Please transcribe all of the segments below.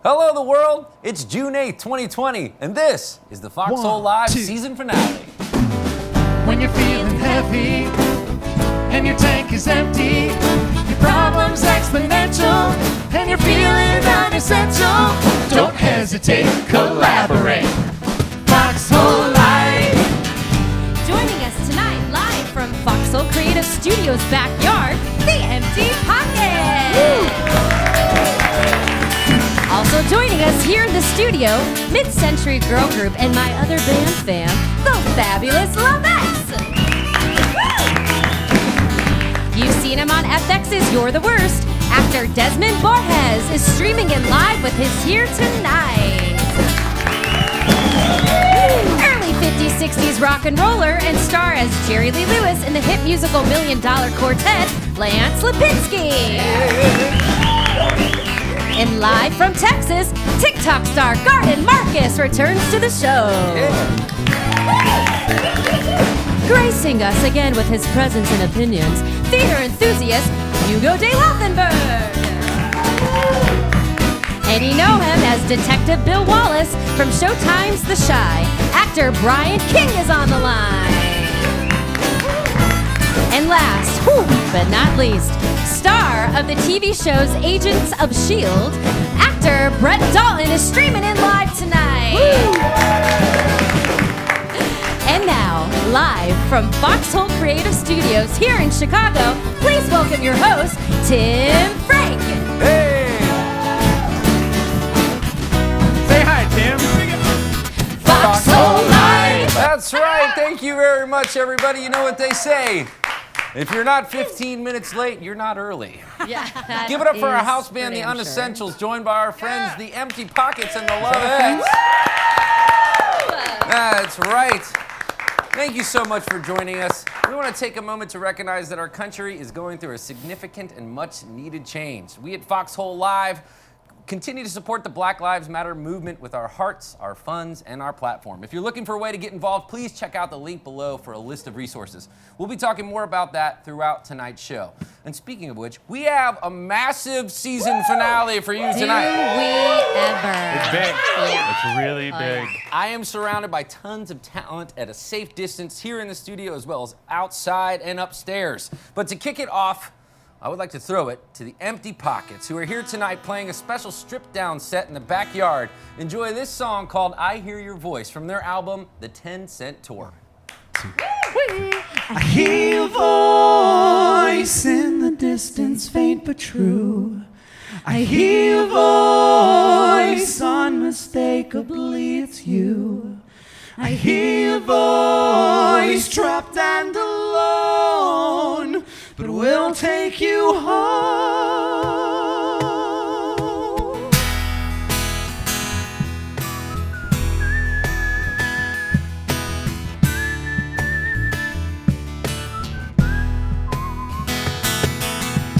Hello, the world. It's June 8th, 2020, and this is the Foxhole Live season finale. When you're feeling heavy and your tank is empty, your problem's exponential and you're feeling unessential, don't hesitate, collaborate. Foxhole Live. Joining us tonight live from Foxhole Creative Studios' backyard, the Empty Pocket. Also joining us here in the studio, mid-century girl group and my other band fam, the fabulous Lovettes. You've seen him on FX's You're the Worst. Actor Desmin Borges is streaming in live with his Here Tonight. Early 50s, 60s rock and roller and star as Jerry Lee Lewis in the hit musical $1 Million Quartet, Lance Lipinski. And live from Texas, TikTok star Garden Marcus returns to the show. Gracing us again with his presence and opinions, theater enthusiast Hugo de Laufenberg. And you know him as Detective Bill Wallace from Showtime's The Chi. Actor Brian King is on the line. And last, but not least, star of the TV shows Agents of S.H.I.E.L.D., actor Brett Dalton is streaming in live tonight. And now, live from Foxhole Creative Studios here in Chicago, please welcome your host, Tim Frank. Hey! Say hi, Tim. Foxhole Live. That's right. Thank you very much, everybody. You know what they say. If you're not 15 minutes late, you're not early. Yeah, Give it up for our house band, the Unessentials, joined by our friends, the Empty Pockets and the Lovettes. That's right. Thank you so much for joining us. We want to take a moment to recognize that our country is going through a significant and much needed change. We at Foxhole Live continue to support the Black Lives Matter movement with our hearts, our funds, and our platform. If you're looking for a way to get involved, please check out the link below for a list of resources. We'll be talking more about that throughout tonight's show. And speaking of which, we have a massive season finale for you tonight. Do we ever? It's big. Yeah. It's really big. I am surrounded by tons of talent at a safe distance here in the studio as well as outside and upstairs. But to kick it off, I would like to throw it to the Empty Pockets, who are here tonight playing a special stripped-down set in the backyard. Enjoy this song called I Hear Your Voice from their album, The 10 Cent Tour. I hear your voice in the distance, faint but true. I hear your voice, unmistakably it's you. I hear your voice, trapped and alone, but we'll take you home.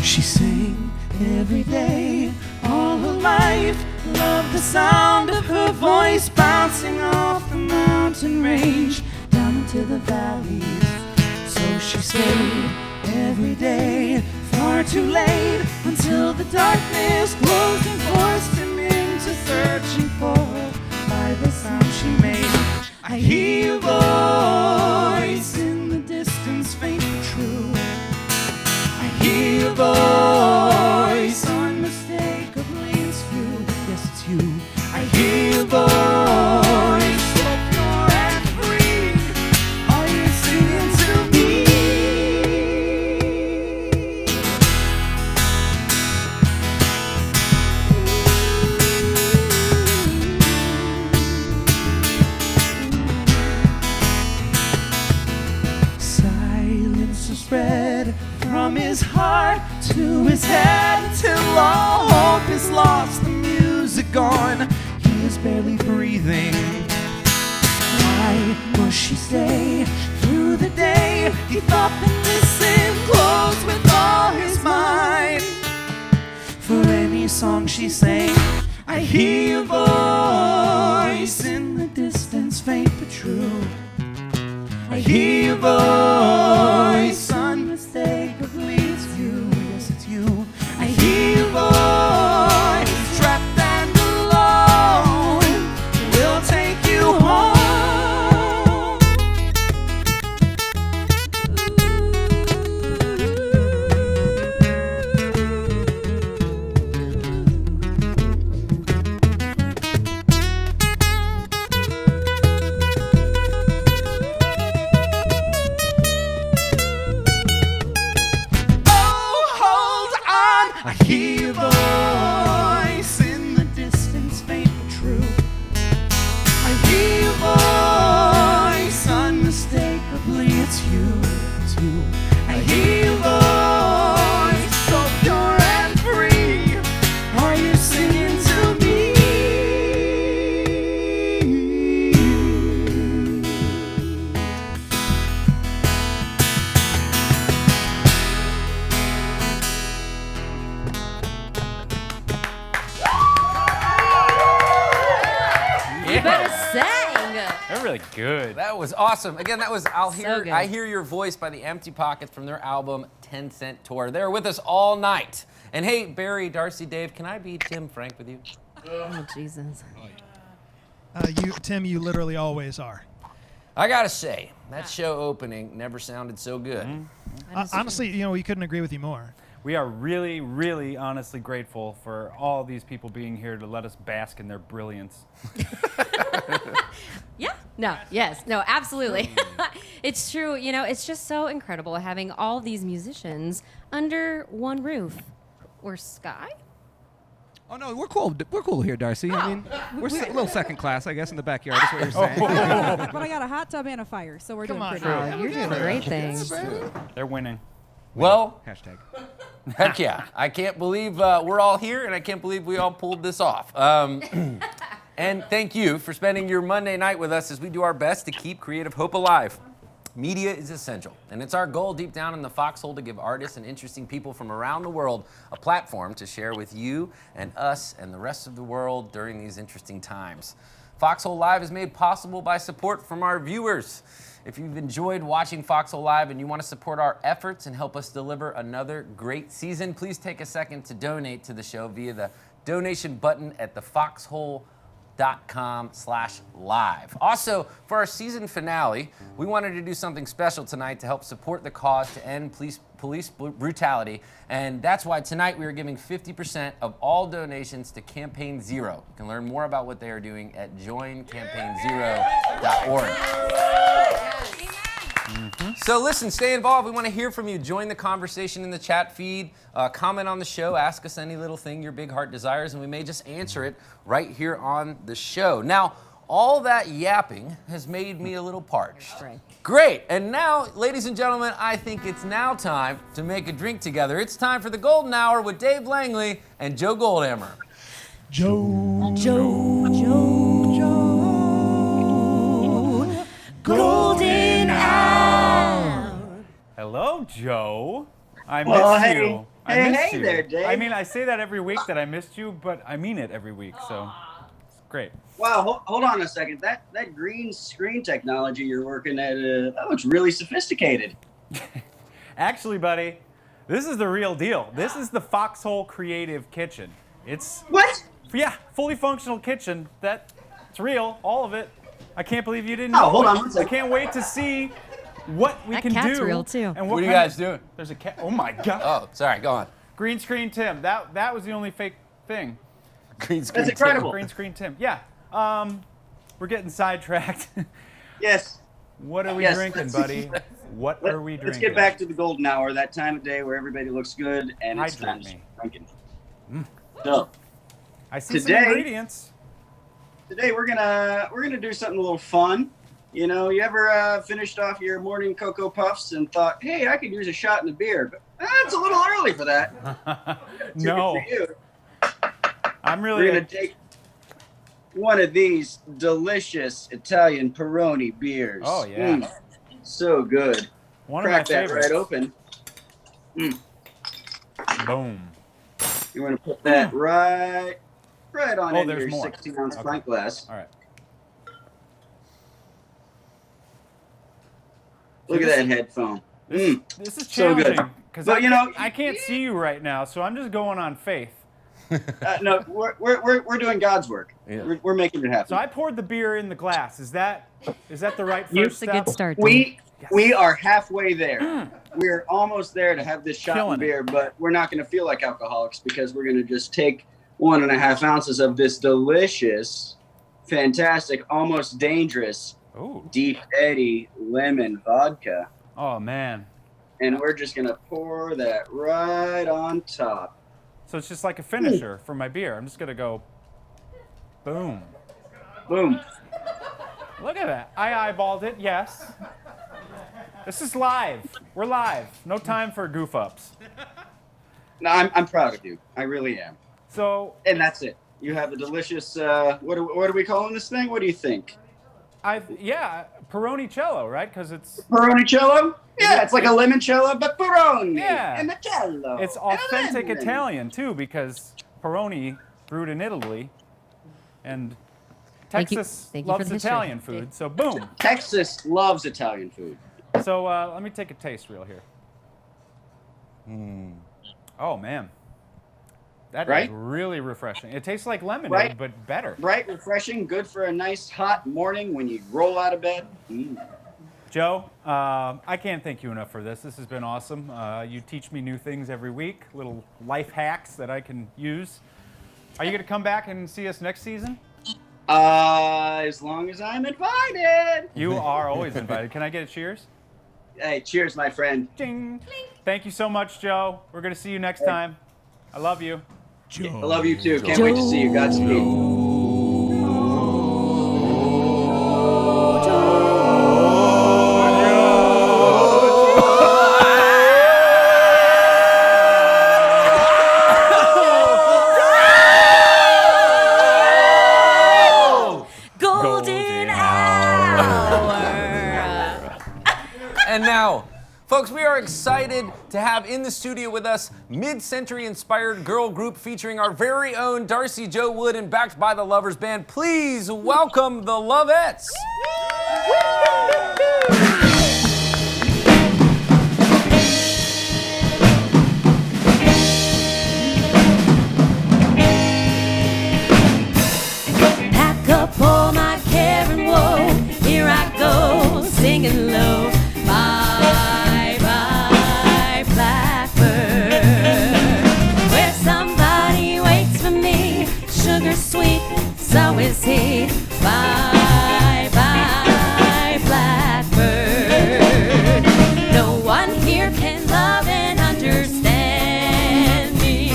She sang every day, all her life, loved the sound of her voice bouncing off the mountain range down into the valleys. So she stayed every day, far too late, until the darkness closed and forced him into searching for her by the sound she made. I hear your voice in the distance, faint but true. I hear your voice, unmistakably it's you. Yes, it's you. I hear your voice, so pure and free. Are you singing to me? Silence will spread from his heart to his head till all hope is lost, the music gone, he is barely breathing. Why must she stay through the day? He thought and listened close with all his mind. For any song she sang, I hear your voice in the distance, faint but true. I hear your voice, unmistakably it's you. Yes, it's you. I hear your voice, trapped and alone. I hear your voice in the distance, faint but true. I hear your voice, unmistakably it's you, it's you. I hear your voice, so pure and free. Are you singing to me? You better sing. They're really good. That was awesome. Again, that was good. I Hear Your Voice by the Empty Pockets from their album 10 Cent Tour. They're with us all night. And hey, Barry, Darcy, Dave, can I be Tim Frank with you? Oh, Jesus. Tim, you literally always are. I gotta say, that show opening never sounded so good. Honestly, we couldn't agree with you more. We are really, really honestly grateful for all these people being here to let us bask in their brilliance. Yeah. No. Yes. No. Absolutely. It's true. It's just so incredible having all these musicians under one roof or sky. Oh no, we're cool. We're cool here, Darcy. I mean, we're a little second class, I guess, in the backyard. That's what you're saying. But I got a hot tub and a fire, so we're doing pretty good. Oh, you're doing great things. They're winning. Well, Hashtag. heck yeah. I can't believe we're all here, and I can't believe we all pulled this off. And thank you for spending your Monday night with us as we do our best to keep creative hope alive. Media is essential, and it's our goal deep down in the Foxhole to give artists and interesting people from around the world a platform to share with you and us and the rest of the world during these interesting times. Foxhole Live is made possible by support from our viewers. If you've enjoyed watching Foxhole Live and you want to support our efforts and help us deliver another great season, please take a second to donate to the show via the donation button at thefoxhole.com/live. Also, for our season finale, we wanted to do something special tonight to help support the cause to end police brutality, and that's why tonight we are giving 50% of all donations to Campaign Zero. You can learn more about what they are doing at joincampaignzero.org. So listen, stay involved. We want to hear from you. Join the conversation in the chat feed. Comment on the show. Ask us any little thing your big heart desires, and we may just answer it right here on the show. Now, all that yapping has made me a little parched. Right. Great. And now, ladies and gentlemen, I think it's now time to make a drink together. It's time for the Golden Hour with Dave Langley and Joe Goldammer. Golden hour. Hello, Joe. I Well, miss hey. you. I Hey, miss hey you. there, Dave. I mean, I say that every week that I missed you, but I mean it every week, so it's great. Wow, hold on a second. That green screen technology you're working at, that looks really sophisticated. Actually, buddy, this is the real deal. This is the Foxhole Creative kitchen. It's, What? yeah, fully functional kitchen. It's real, all of it. I can't believe you didn't Oh, know hold it. on one I second. can't wait to see what we That can cat's do. real, too. And What are you kind guys doing? There's a cat. Oh my God. Oh, sorry, go on. Green screen Tim. That was the only fake thing. Green screen. That's incredible. Green screen Tim. Yeah. We're getting sidetracked. Yes. What are we Yes, drinking, let's- buddy? What are we drinking? Let's get back to the golden hour, that time of day where everybody looks good and it's Hydrate time to me. start drinking. So I see Today- some ingredients. today we're gonna do something a little fun. You know, you ever finished off your morning Cocoa Puffs and thought, hey, I could use a shot in the beer, but it's a little early for that. No, For you. I'm We're really. gonna take one of these delicious Italian Peroni beers. Oh, yeah. So good. One of Crack my that favorites. right open. Boom. You want to put that right on Oh, into there's your more. 16-ounce Okay. pint glass. All right. Look at that headphone. This is So good. challenging because But, you know- I can't see you right now, so I'm just going on faith. No, we're doing God's work. Yeah. We're making it happen. So I poured the beer in the glass. Is that the right first It's a step? good start. We are halfway there. We're almost there to have this shot Killing of it. beer, but we're not going to feel like alcoholics because we're going to just take 1.5 ounces of this delicious, fantastic, almost dangerous Ooh. Deep Eddy lemon vodka. Oh man. And we're just going to pour that right on top. So it's just like a finisher for my beer. I'm just gonna go, boom. Boom. Look at that. I eyeballed it, yes. This is live. We're live. No time for goof ups. No, I'm proud of you. I really am. So, And that's it. You have a delicious, what are we calling this thing? What do you think? Peronicello, right? Because it's Peronicello? Yeah, it's like a limoncello, but Peroni. Yeah. And the cello. it's and authentic lemon. Italian too, because Peroni brewed in Italy, and Thank you- Texas thank you for loves the history. Italian food. So boom. Texas loves Italian food. So let me take a taste reel here. Oh man, that is Right? really refreshing. It tastes like lemonade, Right? but better. Right? Refreshing, good for a nice hot morning when you roll out of bed. Joe, I can't thank you enough for this. This has been awesome. You teach me new things every week, little life hacks that I can use. Are you going to come back and see us next season? As long as I'm invited. You are always invited. Can I get a cheers? Hey, cheers, my friend. Ding. Thank you so much, Joe. We're going to see you next time. I love you. I love you too. Can't wait to see you. Godspeed. Golden hour. And now, folks, we are excited to have in the studio with us mid-century inspired girl group featuring our very own Darcy Jo Wood and backed by the Lovers Band. Please welcome the Lovettes. Pack up all my care and woe. Here I go, singing low. Bye, bye, blackbird. Where somebody waits for me. Sugar sweet, so is he. Bye, bye, blackbird. No one here can love and understand me.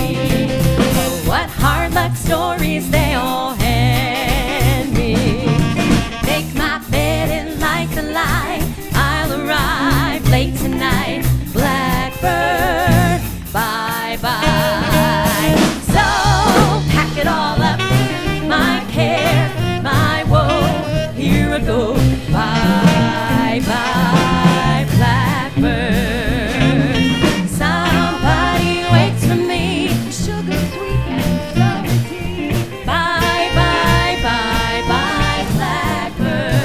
Oh, what hard luck stories they all hand me. Make my bed and light the light. I'll arrive late tonight. Blackbird, bye bye. So pack it all up. My care, my woe. Here I go. Bye bye, blackbird. Somebody waits for me. Sugar sweet and slow tea. Bye bye, bye bye,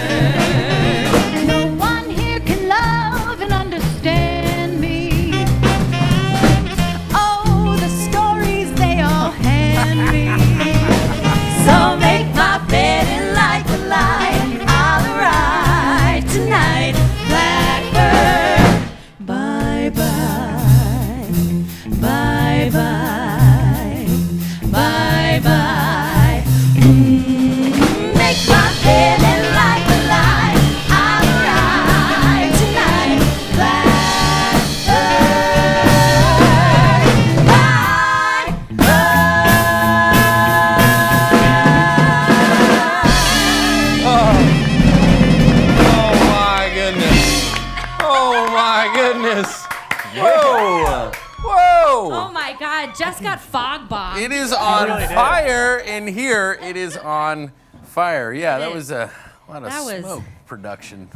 blackbird. No one here can love and understand me. Oh, the stories they all hand me. So make my bed and light the light. I'll arrive tonight, blackbird. Bye bye, bye bye, bye bye. Make my bed and light the light. I'll arrive tonight, blackbird. Bye Oh my goodness. Oh my goodness. Whoa. Whoa. Oh my God, Jess got fog bombed. It is on really did. fire in here. It is on fire. Yeah, that was a lot of That was- smoke production.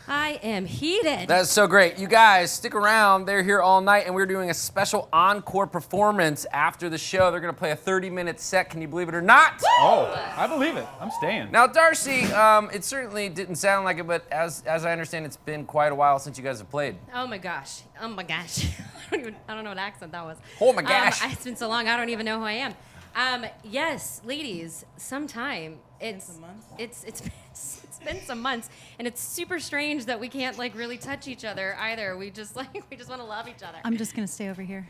I am heated. That's so great. You guys, stick around. They're here all night, and we're doing a special encore performance after the show. They're going to play a 30-minute set. Can you believe it or not? Oh, I believe it. I'm staying. Now, Darcy, it certainly didn't sound like it, but as I understand, it's been quite a while since you guys have played. Oh my gosh. Oh my gosh. I don't know what accent that was. Oh my gosh. It's been so long, I don't even know who I am. Yes, ladies, sometime. It's been some months, and it's super strange that we can't like really touch each other either. We just want to love each other. I'm just gonna stay over here.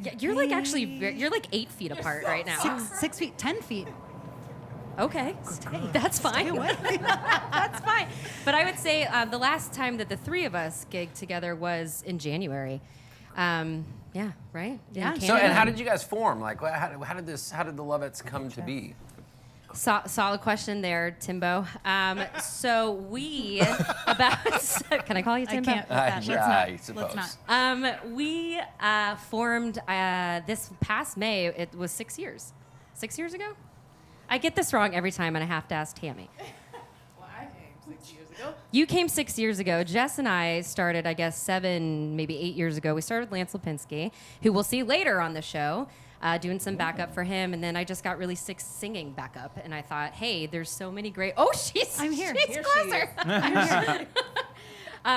Yeah, you're like actually you're like 8 feet apart right now. 6 feet, 10 feet. Okay, that's fine. That's fine. But I would say the last time that the three of us gigged together was in January. Yeah, right? Yeah. In So, Canada. and how did you guys form? Like, how did the Lovettes come to be? Solid question there, Timbo. So we can I call you I Timbo? can't. with that. Let's yeah, not. I suppose. Let's not. We formed this past May. It was 6 years. 6 years ago? I get this wrong every time, and I have to ask Tammi. Well, I came 6 years ago. You came 6 years ago. Jess and I started, I guess, 7, maybe 8 years ago. We started with Lance Lipinski, who we'll see later on the show, doing some backup for him. And then I just got really sick singing backup. And I thought, hey, there's so many great... Oh, I'm here. She's Here she closer. is. I'm here.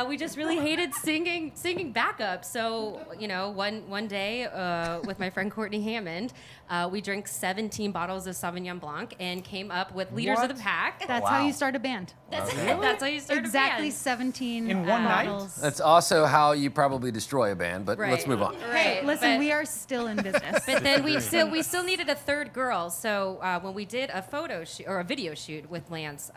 We just really hated singing backup. So, one day with my friend Courtney Hammond, we drank 17 bottles of Sauvignon Blanc and came up with Leaders of the Pack. That's how you start a band. That's how you start Exactly a band. 17 In one night? bottles. That's also how you probably destroy a band, but let's move on. Right. Listen, but, we are still in business. But then we still needed a third girl. So when we did a photo shoot or a video shoot with Lance,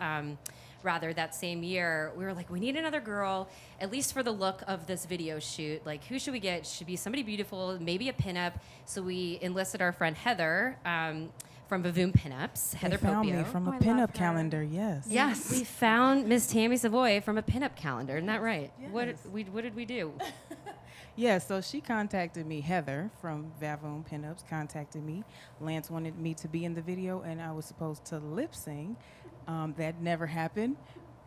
that same year, we were like, we need another girl, at least for the look of this video shoot. Like, who should we get? Should be somebody beautiful, maybe a pinup. So we enlisted our friend Heather from Bavoon Pinups, Heather They found Popio. me from a I pinup love her. calendar, yes. Yes, we found Miss Tammi Savoy from a pinup calendar. Isn't that right? Yes. What did we do? Yeah, so she contacted me, Heather from Bavoon Pinups contacted me. Lance wanted me to be in the video, and I was supposed to lip sing. That never happened.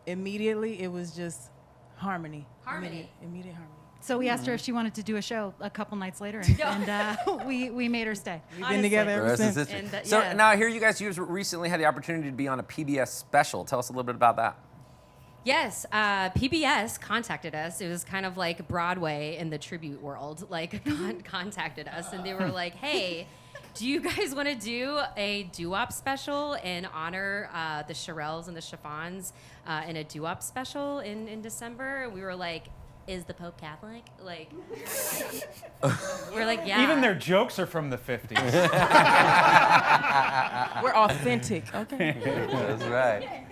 Immediately, it was just harmony. Harmony. Immediate harmony. So we asked her if she wanted to do a show a couple nights later, and we made her stay. We've been together The ever rest is since. history. And, So yeah. now here you guys recently had the opportunity to be on a PBS special. Tell us a little bit about that. Yes, PBS contacted us. It was kind of like Broadway in the tribute world, like contacted us, and they were like, hey, do you guys want to do a doo-wop special and honor the Shirelles and the Chiffons in a doo-wop special in December? We were like, is the Pope Catholic? Like, we're like, yeah. Even their jokes are from the 50s. We're authentic, okay? That's right.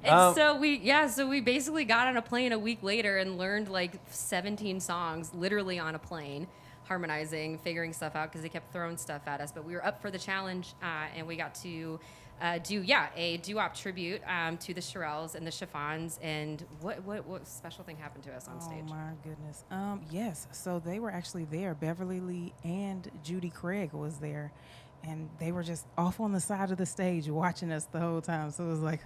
And so we basically got on a plane a week later and learned like 17 songs literally on a plane, harmonizing, figuring stuff out because they kept throwing stuff at us. But we were up for the challenge, and we got to do a doo-wop tribute to the Shirelles and the Chiffons. And what special thing happened to us on stage? Oh my goodness. Yes. So they were actually there. Beverly Lee and Judy Craig was there, and they were just off on the side of the stage watching us the whole time. So it was like,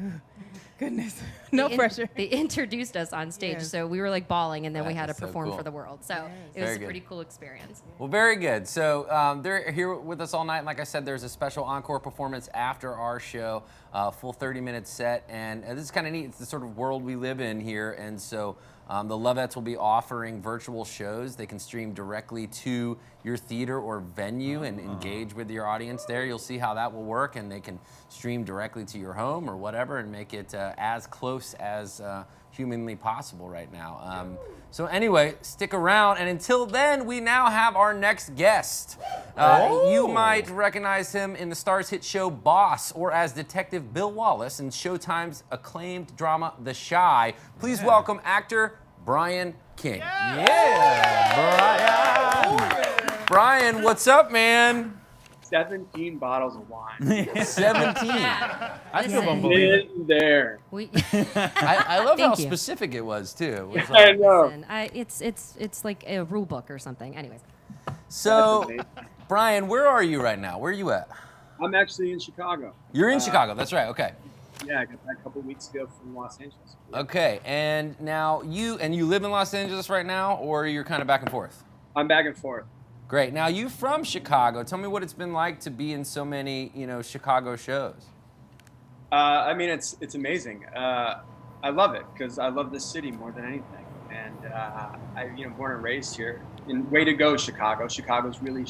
goodness, no pressure. They introduced us on stage, Yes. so we were like bawling, and then we That had to is so perform cool. for the world. So it Very was a good. pretty cool experience. Well, very good. So they're here with us all night. And like I said, there's a special encore performance after our show, full 30-minute set. And this is kind of neat. It's the sort of world we live in here. And so the Lovettes will be offering virtual shows. They can stream directly to your theater or venue and engage with your audience there. You'll see how that will work. And they can stream directly to your home or whatever and make it as close as humanly possible right now. So anyway, stick around. And until then, we now have our next guest. You might recognize him in the Starz hit show Boss or as Detective Bill Wallace in Showtime's acclaimed drama The Chi. Please welcome actor Brian King. Brian, what's up, man? 17 bottles of wine. 17. Yeah. I still Listen, don't believe it. In there. we, I love how Thank you. specific it was, too. It was I like- know. listen, it's like a rule book or something. Anyways. So, Brian, where are you right now? Where are you at? I'm actually in Chicago. You're in Chicago. That's right. Okay. Yeah, I got back a couple weeks ago from Los Angeles. Okay. And now you live in Los Angeles right now, or you're kind of back and forth? I'm back and forth. Great. Now you from Chicago. Tell me what it's been like to be in so many, Chicago shows. I mean, it's amazing. I love it because I love this city more than anything. And I, born and raised here. And way to go, Chicago. Chicago's really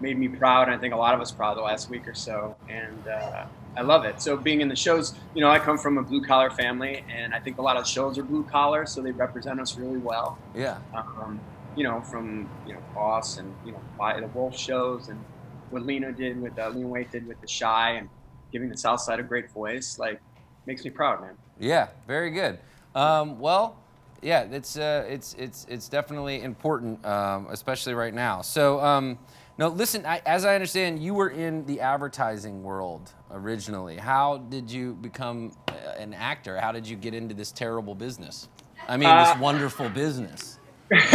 made me proud, and I think a lot of us proud the last week or so. And I love it. So being in the shows, I come from a blue-collar family, and I think a lot of the shows are blue-collar, so they represent us really well. Yeah. From Boss and by the Wolf shows and what Lena did with Lena Waithe did with The Chi and giving the South Side a great voice, like makes me proud, man. Yeah. Very good. Well, Yeah, it's definitely important, especially right now. So, no, listen. As I understand, you were in the advertising world originally. How did you become an actor? How did you get into this terrible business? I mean, this wonderful business. It's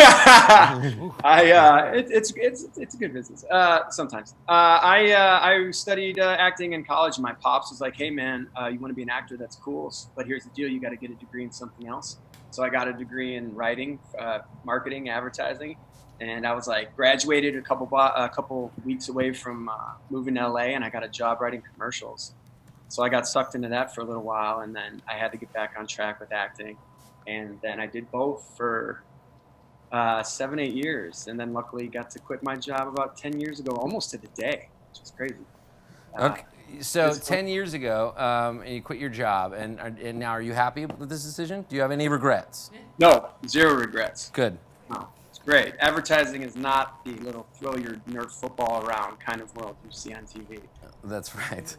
a good business. Sometimes. I studied acting in college, and my pops was like, "Hey, man, you want to be an actor? That's cool. But here's the deal: you got to get a degree in something else." So I got a degree in writing, marketing, advertising, and I was like graduated a couple weeks away from moving to LA, and I got a job writing commercials. So I got sucked into that for a little while, and then I had to get back on track with acting, and then I did both for 7-8 years, and then luckily got to quit my job about 10 years ago, almost to the day, which is crazy. Okay, so 10 years ago, and you quit your job, and now are you happy with this decision? Do you have any regrets? No, 0 regrets. Good. No, it's great. Advertising is not the little throw your Nerf football around kind of world you see on TV. That's right.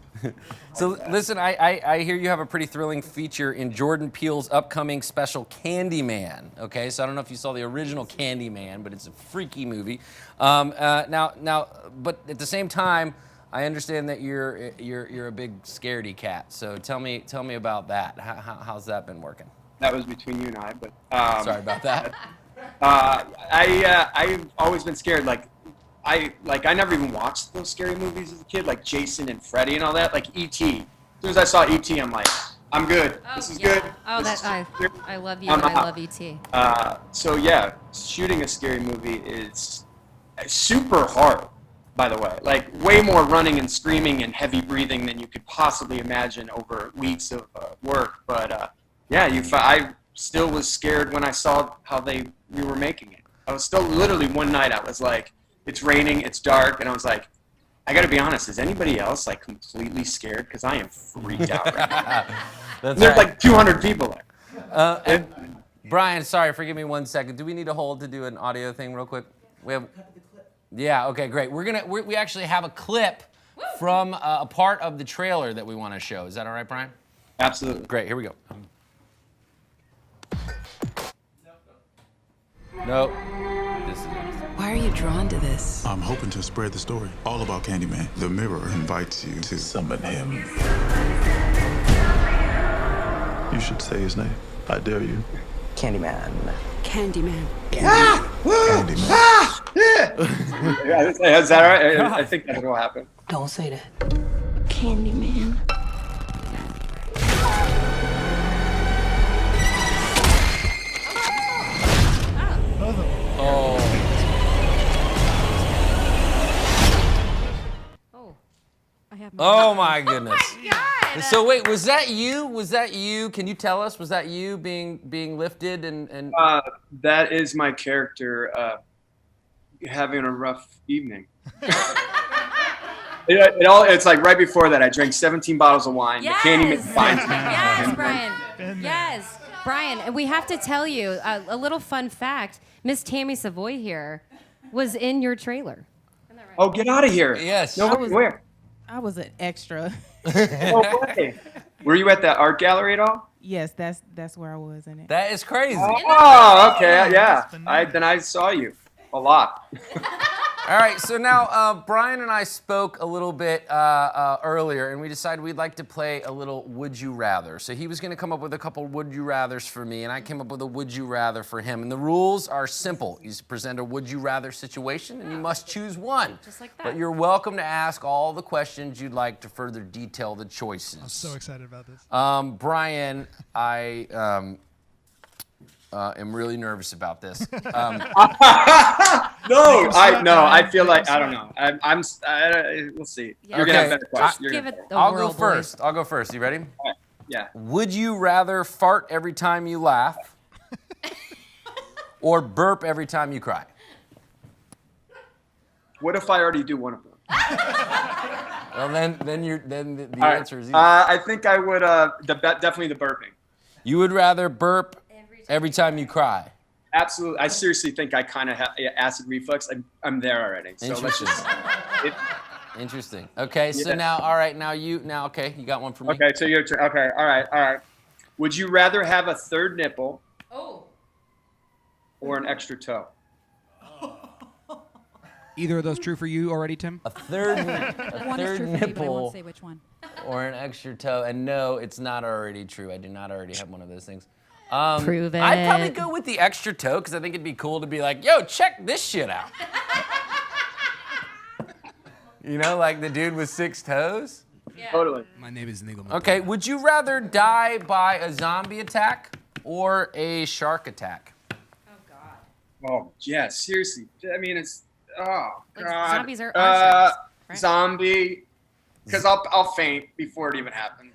So listen, I hear you have a pretty thrilling feature in Jordan Peele's upcoming special Candyman. Okay, so I don't know if you saw the original Candyman, but it's a freaky movie. Now, but at the same time, I understand that you're a big scaredy cat. So tell me about that. How's that been working? That was between you and I, but sorry about that. I've always been scared. I never even watched those scary movies as a kid, like Jason and Freddy and all that. Like E.T. As soon as I saw E.T., I'm like, I'm good. This is good. Oh, I love you. I love E.T. So yeah, shooting a scary movie is super hard, by the way. Like way more running and screaming and heavy breathing than you could possibly imagine over weeks of work. But I still was scared when I saw how we were making it. I was still literally one night I was like, it's raining, it's dark, and I was like, I gotta be honest, is anybody else like completely scared? Because I am freaked out right now. There's like 200 people there. Brian, sorry, forgive me 1 second. Do we need to hold to do an audio thing real quick? We have. Yeah. Okay. Great. We actually have a clip from a part of the trailer that we want to show. Is that all right, Brian? Absolutely. Great. Here we go. No. This is it. Why are you drawn to this? I'm hoping to spread the story all about Candyman. The mirror invites you to summon him. You should say his name. I dare you. Candyman. Candyman. Candyman. Is that all right? I think that's what will happen. Don't say that. Candyman. Oh my goodness. Oh my God. So wait, was that you? Was that you? Can you tell us? Was that you being lifted and? That is my character having a rough evening. It's like right before that I drank 17 bottles of wine. Yes. The Candyman finds me. Yes, Brian. Yes, Brian. And we have to tell you a little fun fact. Miss Tammi Savoy here was in your trailer. Oh, get out of here! Yes. No, where? I was an extra. No way. Were you at that art gallery at all? Yes, that's where I was in it. That is crazy. Oh, okay, yeah. I saw you a lot. All right, so now Brian and I spoke a little bit earlier, and we decided we'd like to play a little Would You Rather. So he was going to come up with a couple Would You Rathers for me, and I came up with a Would You Rather for him. And the rules are simple. You present a Would You Rather situation, and you must choose one. Just like that. But you're welcome to ask all the questions you'd like to further detail the choices. I'm so excited about this. Brian, I am really nervous about this. I feel like I don't know. We'll see. Yeah. You're gonna have better questions. Give it the I'll whirl, go first. I'll go first. You ready? Right. Yeah. Would you rather fart every time you laugh or burp every time you cry? What if I already do one of them? Well, then the All answer right. is easy. I think I would definitely the burping. You would rather burp every time you cry. Absolutely. I seriously think I kind of have acid reflux. I'm there already. So let's just. Interesting. Okay, so now, all right, you got one for me. Okay, so your turn. Okay, all right. Would you rather have a third nipple or an extra toe? Either of those true for you already, Tim? A third One is true for me, but I nipple won't say which one. or an extra toe. And no, it's not already true. I do not already have one of those things. Prove it. I'd probably go with the extra toe because I think it'd be cool to be like, yo, check this shit out. You know, like the dude with 6 toes? Yeah. Totally. My name is Nigel. Okay, would you rather die by a zombie attack or a shark attack? Oh, yeah, seriously. I mean, it's, oh, Like, God. zombies are sharks, right? Zombie, because I'll faint before it even happens.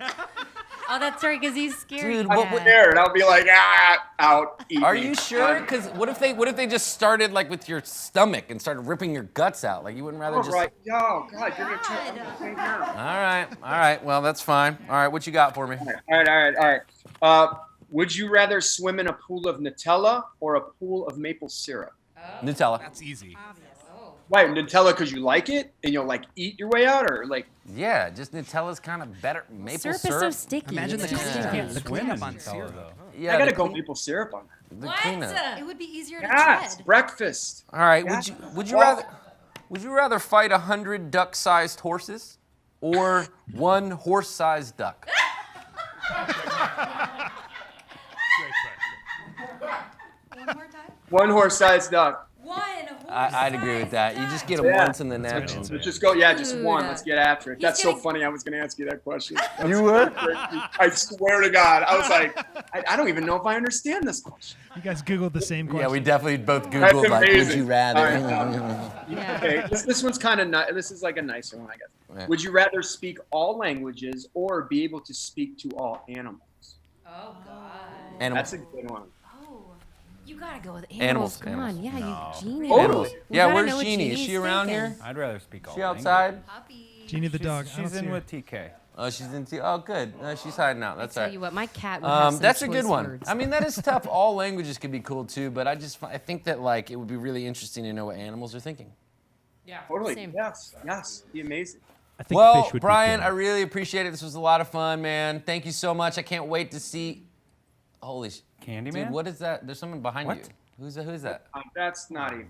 Oh, that's right, because he's scary. Dude, I'm scared. I'll be like, out, eat Are me. you sure? Because what if they just started like with your stomach and started ripping your guts out? Like you wouldn't rather just. Right. Oh, God, you're going to try to All right. Well, that's fine. All right, what you got for me? All right. Would you rather swim in a pool of Nutella or a pool of maple syrup? Nutella. That's easy. Why, Nutella because you like it and you'll like eat your way out, or like? Yeah, just Nutella's kind of better. Maple Syrup syrup. is so sticky. Imagine the cleanup. The Swim in cleanup on Nutella, syrup. though. Yeah, I gotta the go clean- maple syrup on that. The cleanup. It would be easier to Yes, tread. breakfast. All right. Would you rather fight 100 duck-sized horses or one horse-sized duck? One more time. One horse-sized duck. One horse. I'd agree with that. You just get them Yeah. once in the neck. Let's just go. Yeah, just one. Dude. Let's get after it. He's That's so gonna- funny. I was gonna ask you that question. You would? I swear to God, I was like, I don't even know if I understand this question. You guys Googled the same question. Yeah, we definitely both That's Googled like, would amazing. you rather? All right. Yeah. Okay, this one's kind of nice. This is like a nicer one, I guess. Yeah. Would you rather speak all languages or be able to speak to all animals? Oh God. Animals. That's a good one. Oh, you gotta go with Animals, animals. Come on, yeah, you genie. Animals. We Yeah, gotta where's know what Jeannie? Is Genie's she around thinking. here? I'd rather speak all She languages. outside? Puppy. Jeannie the dog. I don't She's see in her. with TK. Oh, she's in. Oh, good. She's hiding out. That's all Tell right. you what, my cat would have some That's a choice good one. words. I mean, that is tough. All languages could be cool too, but I think that like it would be really interesting to know what animals are thinking. Yeah, Totally. same. Yes. Be amazing. I think Well, fish would Brian, be I cool. really appreciate it. This was a lot of fun, man. Thank you so much. I can't wait to see. Holy Candyman? dude, what is that? There's someone behind What? you. Who's that? That's not even.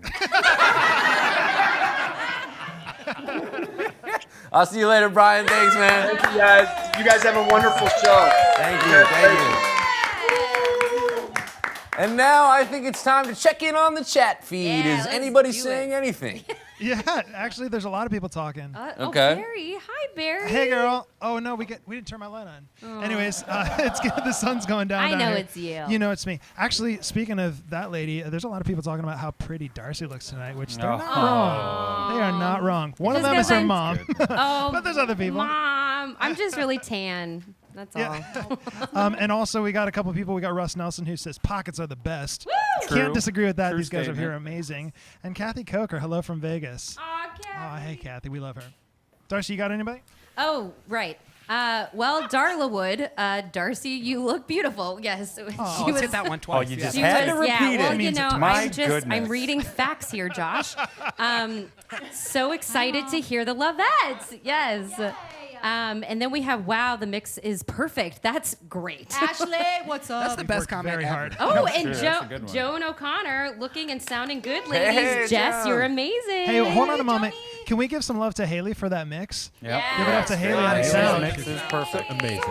I'll see you later, Brian. Thanks, man. Thank you guys. You guys have a wonderful show. Thank you. And now I think it's time to check in on the chat feed. Yeah, Is let's anybody do saying it. anything? Yeah, actually, there's a lot of people talking. Oh, Okay. Barry. Hi, Barry. Hey, girl. Oh no, we didn't turn my light on. Anyways, it's good. The sun's going down. I down know here. it's you. You know it's me. Actually, speaking of that lady, there's a lot of people talking about how pretty Darcy looks tonight, which they're not wrong. They are not wrong. One of Just them is 'cause her I'm- mom. Oh, But there's other people. Mom, I'm just really tan. That's all. And also, we got a couple people. We got Russ Nelson who says pockets are the best. True. Can't disagree with that. True These guys are here statement. amazing. And Kathy Coker, hello from Vegas. Aw, Kathy. Oh, hey, Kathy. We love her. Darcy, you got anybody? Oh, right. Well, Darla Wood, Darcy, you look beautiful. Yes. Oh, let's hit that one twice. Oh, you yeah. just She had was, to repeat yeah, it. well, you Means it know, to My I'm goodness. reading facts here, Josh. So excited to hear the Lovettes. Yes. And then we have, wow, the mix is perfect. That's great. Ashley, what's up? That's the best Worked comment very ever. hard. Oh, and True, that's a good one. Joan O'Connor looking and sounding good, ladies. Hey, Jess, Joan. you're amazing. Hey, hold on a moment. Can we give some love to Haley for that mix? Yep. Give it up to Haley on the Haley's sound. mix is perfect. Amazing.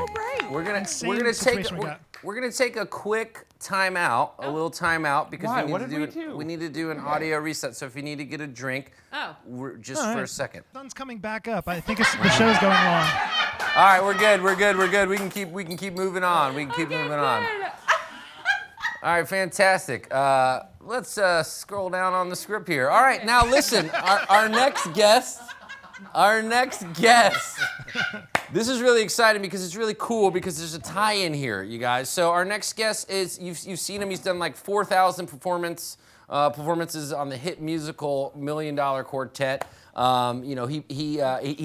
We're gonna Insane situation we got. we're gonna take a quick timeout, a little timeout because Why? we need What to did do we do? we need to do an audio reset. So if you need to get a drink, Oh. we're just All for a right. second. Sun's coming back up. I think the show's going long. All right, we're good. We can keep moving on. We can keep moving on. All right, fantastic. Let's scroll down on the script here. All right, now listen, our next guest. This is really exciting because it's really cool because there's a tie-in here, you guys. So our next guest is you've seen him. He's done like 4,000 performances on the hit musical $1 Million Quartet. You know, he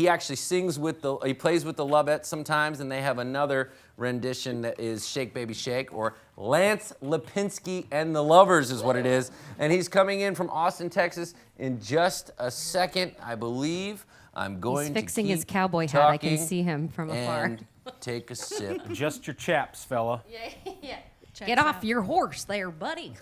actually sings he plays with the Lovettes sometimes, and they have another rendition that is Shake Baby Shake, or Lance Lipinski and the Lovers is what it is. And he's coming in from Austin, Texas in just a second, I believe. I'm going He's to fixing keep his cowboy hat. I can talking see him from afar. and take a sip. Just your chaps, fella. Get off your horse there, buddy.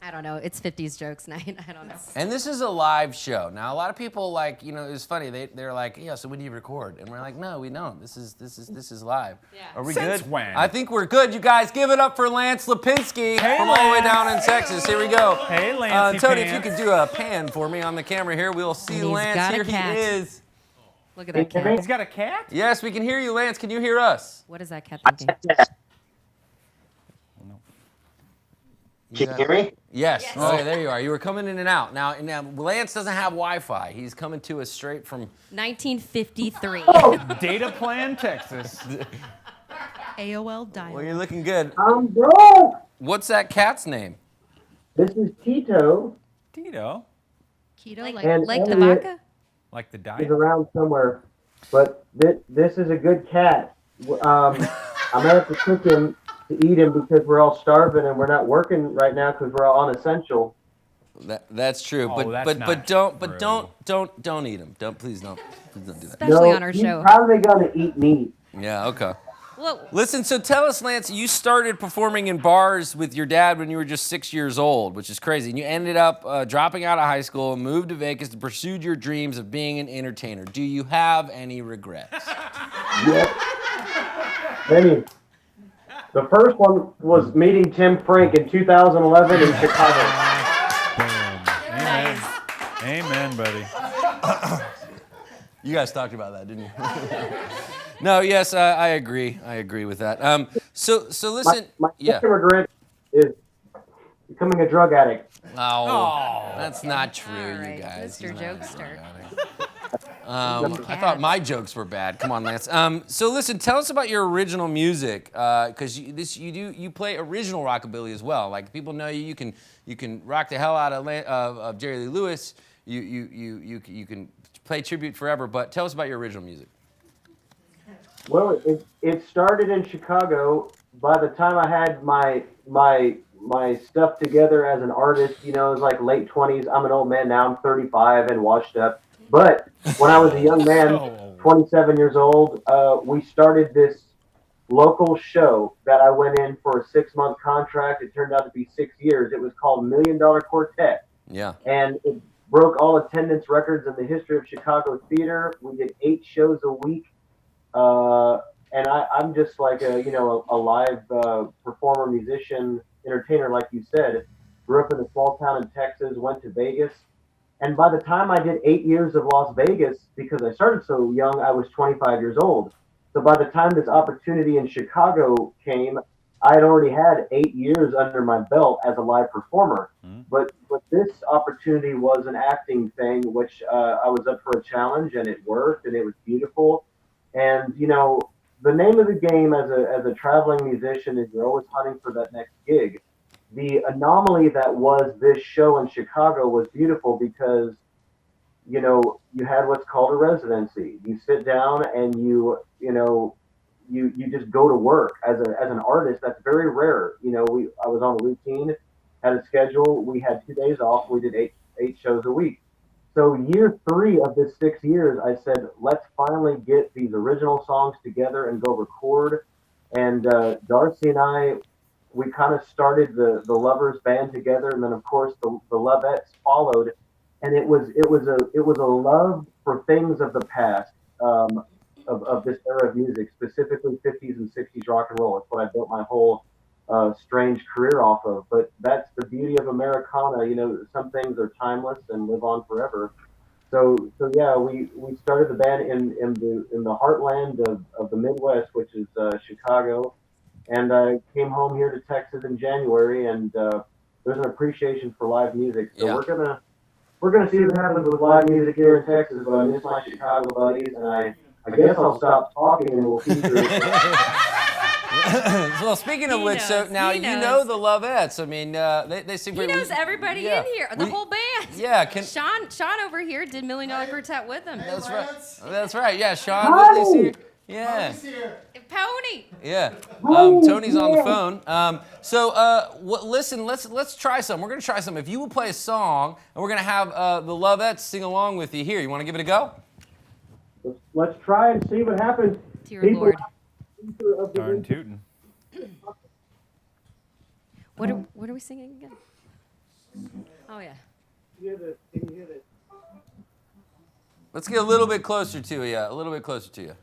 I don't know. It's 50s jokes night. I don't know. And this is a live show. Now, a lot of people like, you know, it's funny. They're like, yeah, so when do you record? And we're like, no, we don't. This is live. Yeah. Are we Since good? when? I think we're good. You guys, give it up for Lance Lipinski from all the way down in Texas. Here we go. Hey, Lancey Tony, Pants. if you could do a pan for me on the camera here, we'll see And he's Lance. got a Here cat. he is. Look at that cat. He's got a cat? Yes, we can hear you, Lance. Can you hear us? What is that cat thinking? Can you hear me? Yes. Okay, there you are. You were coming in and out. Now, Lance doesn't have Wi-Fi. He's coming to us straight from 1953. Data Plan, Texas. AOL dial. Well, you're looking good. I'm broke. What's that cat's name? This is Tito. Tito? Keto, Like, like, And like the Elliot vodka? Like the is diet? around somewhere, but this is a good cat. I'm gonna have to cook him to eat him because we're all starving and we're not working right now because we're all unessential. That's true. Oh, but that's but not don't true. don't eat him. Please don't do that. Especially No, on our he's show. probably gonna eat meat. Yeah. Okay. Well, Listen, so tell us, Lance, you started performing in bars with your dad when you were just 6 years old, which is crazy. And you ended up dropping out of high school, moved to Vegas, and pursued your dreams of being an entertainer. Do you have any regrets? Yep. Many. The first one was meeting Tim Frank in 2011 in Chicago. Amen. Amen, buddy. You guys talked about that, didn't you? No, yes, I agree. I agree with that. So listen. My Yeah. second regret is becoming a drug addict. Oh, that's not true, all right, you guys. Mr. He's not a Jokester. drug addict. I thought my jokes were bad. Come on, Lance. So listen, tell us about your original music, because you play original rockabilly as well. Like people know you can rock the hell out of Jerry Lee Lewis. You can play tribute forever. But tell us about your original music. Well, it started in Chicago. By the time I had my stuff together as an artist, you know, it was like late 20s. I'm an old man now. I'm 35 and washed up. But when I was a young man, 27 years old, we started this local show that I went in for a 6-month contract. It turned out to be 6 years. It was called $1 Million Quartet. Yeah. And it broke all attendance records in the history of Chicago theater. We did 8 shows a week. And I'm just like a live performer, musician, entertainer, like you said. Grew up in a small town in Texas, went to Vegas. And by the time I did 8 years of Las Vegas, because I started so young, I was 25 years old. So by the time this opportunity in Chicago came, I had already had 8 years under my belt as a live performer. But this opportunity was an acting thing, which I was up for a challenge, and it worked, and it was beautiful. And, you know, the name of the game as a traveling musician is you're always hunting for that next gig. The anomaly that was this show in Chicago was beautiful because, you know, you had what's called a residency. You sit down and you just go to work as an artist. That's very rare. You know, I was on a routine, had a schedule. We had 2 days off. We did eight shows a week. So year 3 of this 6 years, I said, let's finally get these original songs together and go record. And Darcy and I, we kind of started the Lovers band together, and then of course the Lovettes followed. And it was a love for things of the past, of this era of music, specifically 50s and 60s rock and roll. It's what I built my whole strange career off of. But that's the beauty of Americana. You know, some things are timeless and live on forever. So yeah, we started the band in the heartland of the Midwest, which is Chicago, and I came home here to Texas in January, and there's an appreciation for live music. So we're gonna see what happens with live music here in Texas. But I miss my Chicago buddies, and I guess I'll stop talking and we'll feature it. Well, speaking of which, so now you know the Lovettes. I mean, they seem. He knows everybody in here, the whole band. Yeah, Sean over here did $1 Million Quartet with him. That's right. That's right. Yeah, Sean Whitley's here. Yeah. Pony. Yeah. Tony's on the phone. Listen, let's try some. We're gonna try some. If you will play a song, and we're gonna have the Lovettes sing along with you here. You want to give it a go? Let's try and see what happens. Dear Lord. Darn tootin'. What are we singing again? Oh yeah. Hear this? Can you hear this? Let's get a little bit closer to you. A little bit closer to you.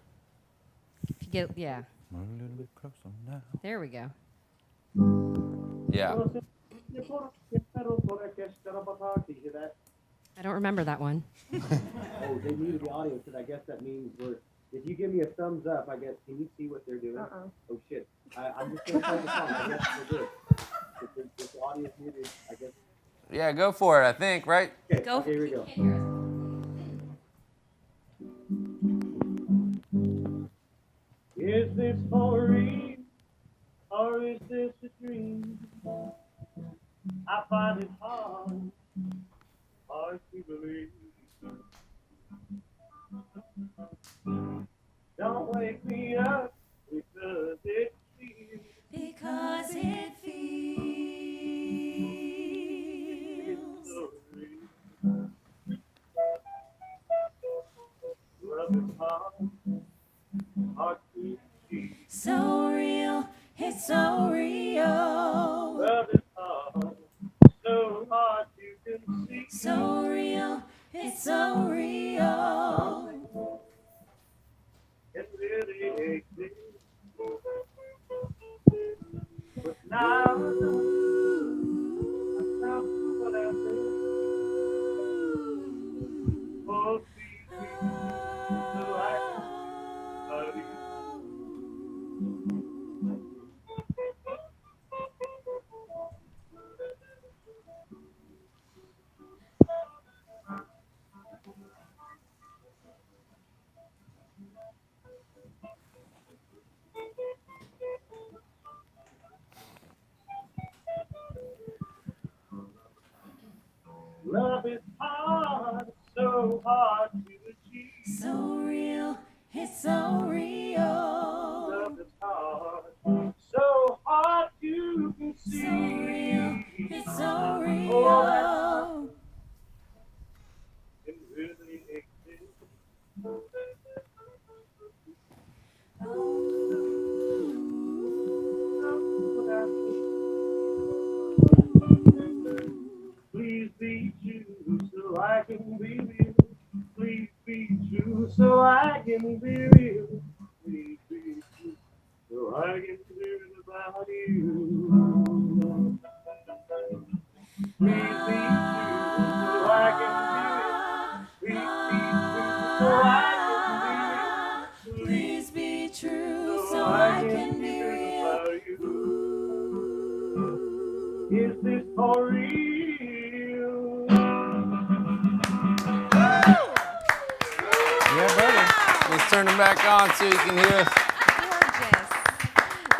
Yeah. A little bit closer now. There we go. Yeah. Can you hear that? I don't remember that one. Oh, they muted the audio because I guess that means we're. If you give me a thumbs up, I guess. Can you see what they're doing? Oh shit! I'm just gonna play the song. I guess we're good. If the audio is muted, I guess. Yeah, go for it. I think, right? Okay. Go. Okay, here we go. Is this for real, or is this a dream? I find it hard to believe. Don't wake me up because it feels. Because it feels so real. Love is hard to achieve. so real. It's so real. Love is so hard to conceive. So real. It's so real. It really exists. But now I know what I think. Oh, please, so I love you. Love is hard, so hard to achieve. So real. It's so real. Love is hard, so hard to conceive. So real. It's so real. Oh, it really exists. Please be true so I can be real. Please be true so I can be real. Please be true so I can be real about you. Please be true so I can be real. Please be true so I can be real. Is this for real? Yeah, buddy. Let's turn them back on so you can hear us.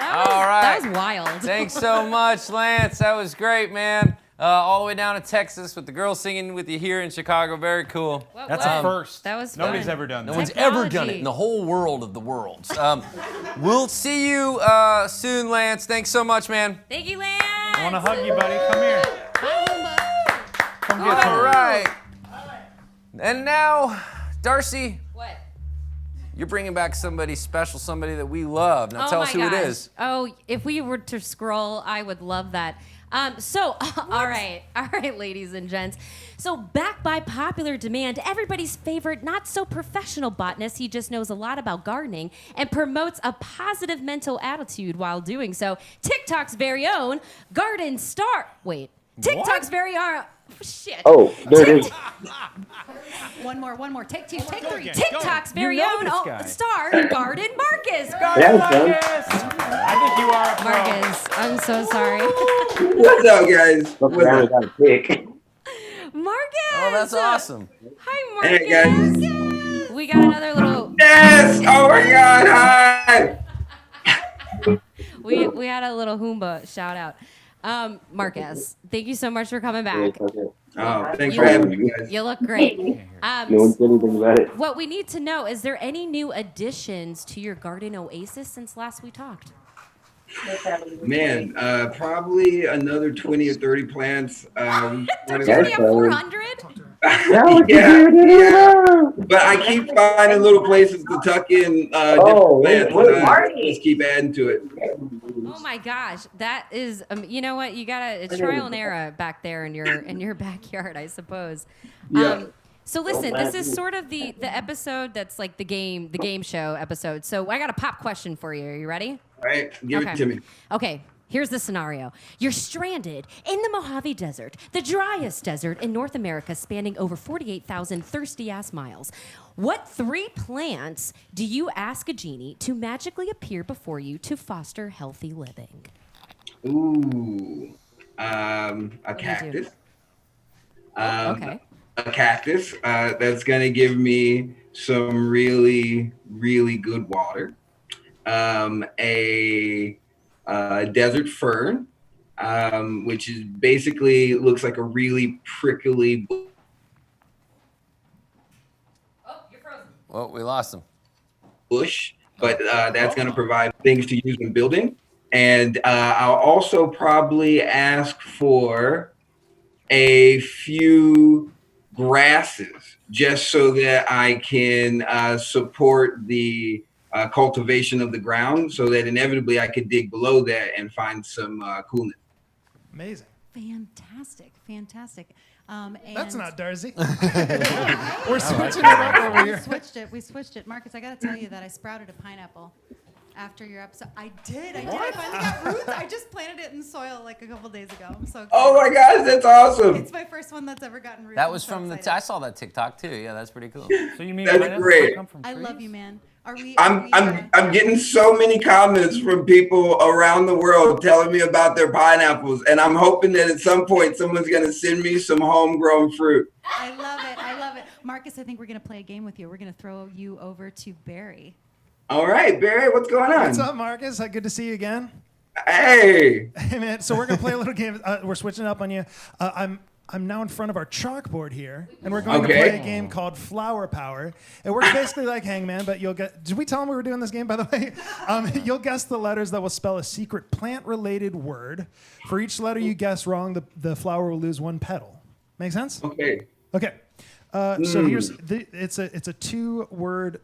All right. That was wild. Thanks so much, Lance. That was great, man. All the way down to Texas with the girls singing with you here in Chicago. Very cool. That's a first. That was Nobody's fun. ever done that. No one's ever done it in the whole world of the worlds. We'll see you soon, Lance. Thanks so much, man. Thank you, Lance. I want to hug you, buddy. Come here. Come get All some. right. And now, Darcy, What? you're bringing back somebody special, somebody that we love. Now tell us who it is. Oh, if we were to scroll, I would love that. All right, ladies and gents. So, back by popular demand, everybody's favorite not-so-professional botanist, he just knows a lot about gardening and promotes a positive mental attitude while doing so. TikTok's very own garden star. Wait, TikTok's very own. Shit. Oh, there it is. One more. Take two. Take three. TikTok's very own star, Garden Marcus. Marcus! I think you are a pro. Marcus, I'm so sorry. What's up, guys? What's up? Marcus! Oh, that's awesome. Hi, Marcus. Hey, guys. We got another little. Yes! Oh my God! Hi! We had a little Hoomba shout out. Marcus, thank you so much for coming back. Oh, thanks for having me, guys. You look great. No one said anything about it. What we need to know, is there any new additions to your garden oasis since last we talked? Man, probably another 20 or 30 plants. You already have 400? Yeah. But I keep finding little places to tuck in different plants. Just keep adding to it. Oh my gosh, that is. You know what? You gotta trial and error back there in your backyard, I suppose. Yeah. So listen, this is sort of the episode that's like the game show episode. So I got a pop question for you. Are you ready? All right, give it to me. Okay. Here's the scenario. You're stranded in the Mojave Desert, the driest desert in North America, spanning over 48,000 thirsty-ass miles. What 3 plants do you ask a genie to magically appear before you to foster healthy living? Ooh, a cactus. Okay. A cactus that's gonna give me some really, really good water. A desert fern, which is basically looks like a really prickly. Oh, you're frozen. Well, we lost him. Bush, but that's going to provide things to use in building. And I'll also probably ask for a few grasses just so that I can support the cultivation of the ground, so that inevitably I could dig below that and find some coolness. Amazing. Fantastic. And That's not Darcy. We're switching it up over here. We switched it. Marcus, I got to tell you that I sprouted a pineapple after your episode. I did. I finally got roots. I just planted it in soil like a couple days ago. I'm so excited. Oh my gosh, that's awesome. It's my first one that's ever gotten roots. That was I'm so from excited. I saw that TikTok too. Yeah, that's pretty cool. So you mean That's great. come from I trees? love you, man. I'm getting so many comments from people around the world telling me about their pineapples, and I'm hoping that at some point someone's going to send me some homegrown fruit. I love it. Marcus, I think we're going to play a game with you. We're going to throw you over to Barry. All right, Barry, what's going on? What's up, Marcus? Good to see you again. Hey. Hey, man. So we're going to play a little game. We're switching up on you. I'm now in front of our chalkboard here, and we're going to play a game called Flower Power. It works basically like Hangman, but you'll get... Did we tell them we were doing this game, by the way? You'll guess the letters that will spell a secret plant-related word. For each letter you guess wrong, the flower will lose 1 petal. Make sense? Okay. Okay. So here's... It's a 2-word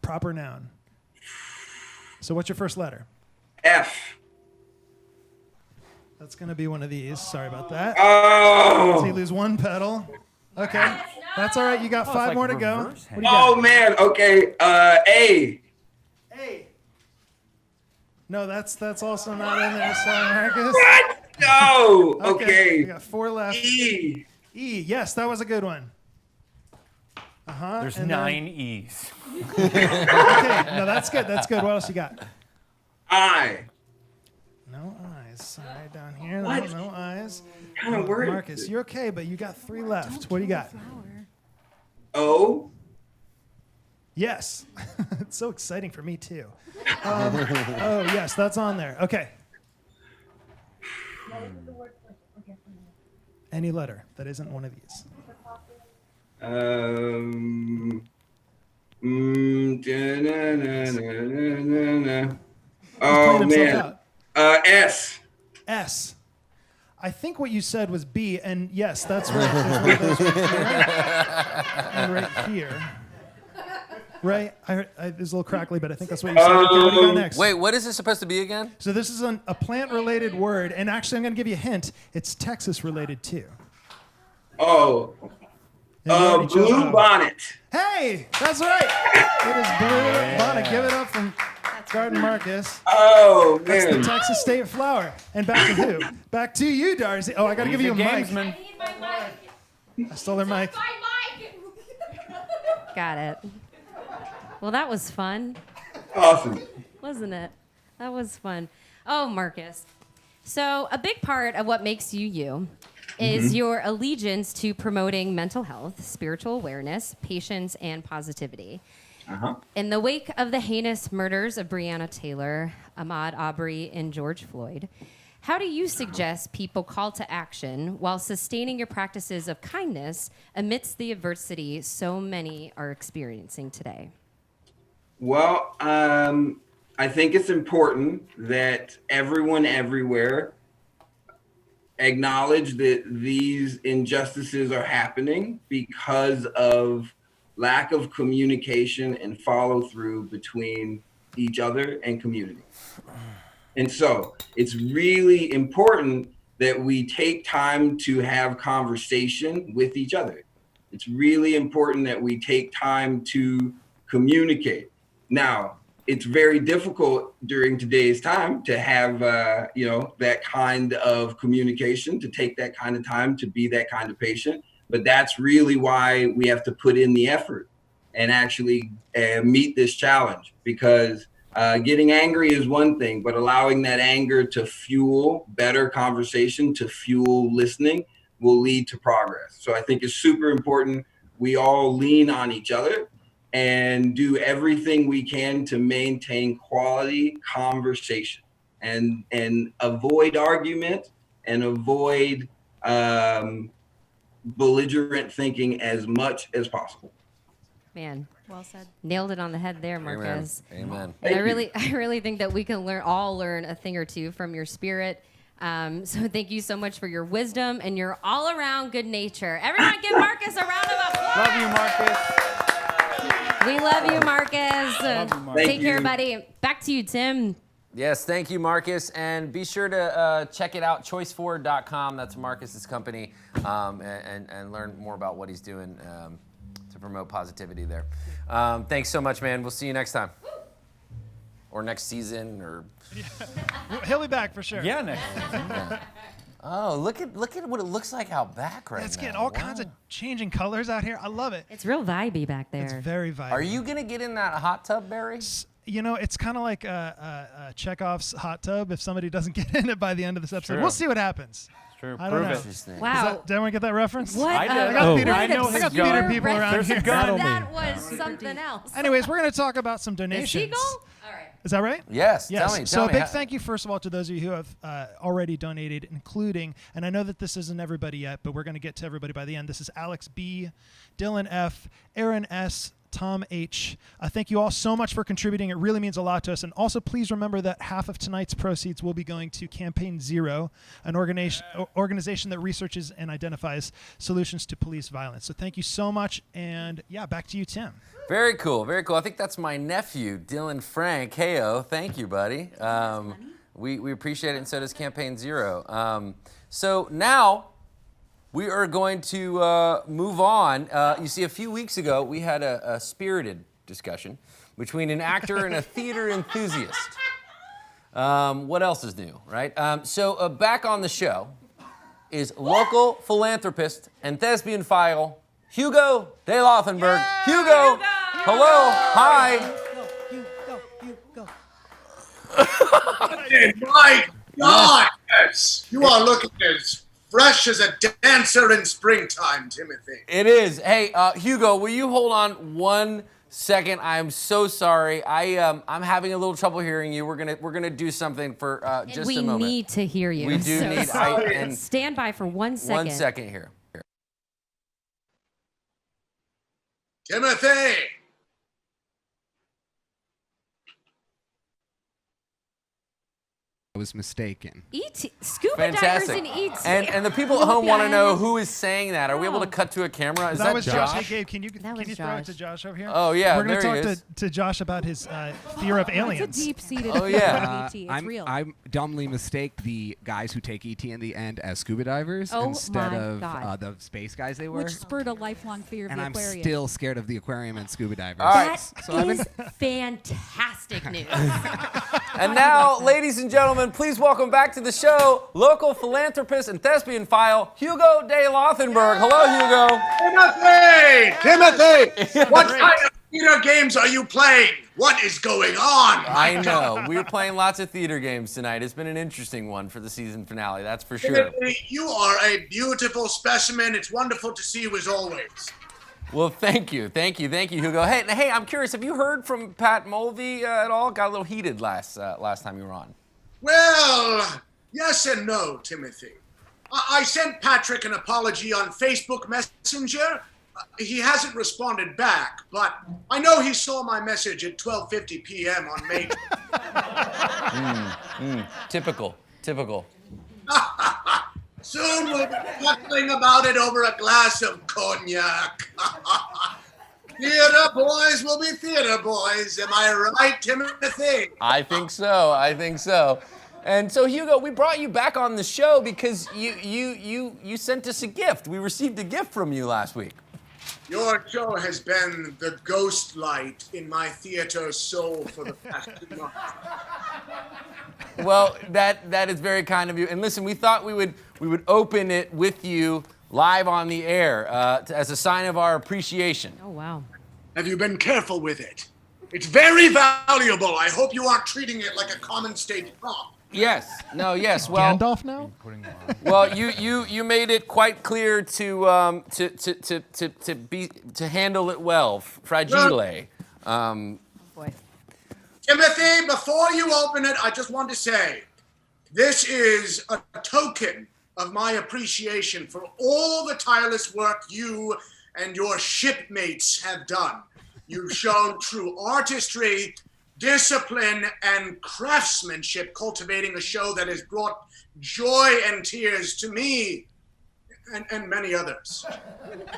proper noun. So what's your first letter? F. That's going to be one of these. Sorry about that. Oh. So you lose 1 petal. Okay. That's all right. You got 5 more to go. What do you Oh, got? man. Okay. A. A. No, that's also not in there. Sorry, Marcus. What? No. Okay. We got 4 left. E. E. Yes, that was a good one. There's and 9 E's. Okay. No, that's good. That's good. What else you got? I. No eyes. Sorry, down here. What? No eyes. Kind of word. Marcus, you're okay, but you got 3 left. What do you got? O. Yes. It's so exciting for me, too. Oh, yes, that's on there. Okay. Any letter that isn't one of these. Oh, man. S. S. I think what you said was B, and yes, that's right. There's one of those right here. And right here. Right? It's a little crackly, but I think that's what you said. Okay, what do you got next? Wait, what is this supposed to be again? So this is a plant-related word, and actually I'm going to give you a hint. It's Texas-related, too. Oh. Blue bonnet. Hey, that's right. It is blue bonnet. Give it up from Garden Marcus. Oh, That's the man. Texas state flower. And back to who? Back to you, Darcy. Oh, I got to give you a mic. gamesman. I stole their mic. Got it. Well, that was fun. Awesome. Wasn't it? That was fun. Oh, Marcus. So a big part of what makes you you is your allegiance to promoting mental health, spiritual awareness, patience, and positivity. In the wake of the heinous murders of Breonna Taylor, Ahmaud Arbery, and George Floyd, how do you suggest people call to action while sustaining your practices of kindness amidst the adversity so many are experiencing today? Well, I think it's important that everyone everywhere acknowledge that these injustices are happening because of lack of communication and follow through between each other and community. And so it's really important that we take time to have conversation with each other. It's really important that we take time to communicate. Now, it's very difficult during today's time to have, that kind of communication, to take that kind of time, to be that kind of patient. But that's really why we have to put in the effort and actually meet this challenge, because getting angry is one thing, but allowing that anger to fuel better conversation, to fuel listening, will lead to progress. So I think it's super important we all lean on each other and do everything we can to maintain quality conversation and avoid argument and avoid belligerent thinking as much as possible. Man, well said. Nailed it on the head there, Marquez. Amen. And I really think that we can all learn a thing or two from your spirit. So thank you so much for your wisdom and your all-around good nature. Everyone give Marcus a round of applause. Love you, Marcus. We love you, Marcus. Love you, Marcus. Take care, buddy. Back to you, Tim. Yes, thank you, Marcus. And be sure to check it out, choiceforward.com. That's Marcus's company, and learn more about what he's doing to promote positivity there. Thanks so much, man. We'll see you next time. Or next season, or... He'll be back for sure. Yeah, next season. Yeah. Oh, look at what it looks like out back right now. It's getting all kinds of changing colors out here. I love it. It's real vibey back there. It's very vibey. Are you going to get in that hot tub, Barry? You know, it's kind of like Chekhov's hot tub. If somebody doesn't get in it by the end of this episode, we'll see what happens. It's true. I don't know. Wow. Did anyone get that reference? What? I got theater, I know I got his theater gun. people around There's here. a gun. That was something else. Anyways, we're going to talk about some The donations. seagull? All right. Is that right? Yes. Yes. Tell me. So a big thank you, first of all, to those of you who have already donated, including, and I know that this isn't everybody yet, but we're going to get to everybody by the end. This is Alex B., Dylan F., Aaron S., Tom H. Thank you all so much for contributing. It really means a lot to us. And also, please remember that half of tonight's proceeds will be going to Campaign Zero, an organization that researches and identifies solutions to police violence. So thank you so much. And yeah, back to you, Tim. Very cool. Very cool. I think that's my nephew, Dylan Frank. Heyo. Thank you, buddy. We appreciate it, and so does Campaign Zero. So now we are going to move on. You see, a few weeks ago, we had a spirited discussion between an actor and a theater enthusiast. What else is new, right? So back on the show is local philanthropist and thespian file, Hugo de Lothenberg. Hugo, hello, hi. Hey, my God, yes. You are looking as fresh as a dancer in springtime, Timothy. It is. Hey, Hugo, will you hold on 1 second? I'm so sorry. I'm having a little trouble hearing you. We're gonna do something for just a moment. We need to hear you. We do need. And stand by for 1 second. 1 second here. Timothy! I was mistaken. Scuba Fantastic. divers in E.T. And the people at home want to know who is saying that. Are we able to cut to a camera? Is that was Josh? Hey, Gabe, can you throw it to Josh over here? Oh, yeah, We're going there to he talk is. to Josh about his fear of aliens. It's a deep-seated Oh, yeah. fear of ET. It's real. I dumbly mistake the guys who take ET in the end as scuba divers Oh instead my of God. the space guys they were. Which spurred a lifelong fear of And the I'm aquarium. still scared of the aquarium and scuba divers. All right. That is fantastic news. And now, ladies and gentlemen, please welcome back to the show, local philanthropist and thespian file, Hugo de Lothenberg. Hello, Hugo. Timothy! What kind of theater games are you playing? What is going on? I know. We're playing lots of theater games tonight. It's been an interesting one for the season finale, that's for sure. Timothy, you are a beautiful specimen. It's wonderful to see you as always. Well, thank you, Hugo. Hey, I'm curious. Have you heard from Pat Mulvey at all? Got a little heated last time you were on. Well, yes and no, Timothy. I sent Patrick an apology on Facebook Messenger. He hasn't responded back, but I know he saw my message at 12:50 p.m. on May. Typical. Soon we'll be chuckling about it over a glass of cognac. Theater boys will be theater boys. Am I right, Timothy? I think so. And so, Hugo, we brought you back on the show because you sent us a gift. We received a gift from you last week. Your show has been the ghost light in my theater soul for the past 2 months. Well, that is very kind of you. And listen, we thought we would open it with you live on the air as a sign of our appreciation. Oh, wow. Have you been careful with it? It's very valuable. I hope you aren't treating it like a common stage prop. Yes. No. Yes. Well. Gandalf now? Well, you made it quite clear to handle it well, fragile. Boy. Timothy, before you open it, I just want to say, this is a token of my appreciation for all the tireless work you and your shipmates have done. You've shown true artistry, discipline, and craftsmanship, cultivating a show that has brought joy and tears to me and many others.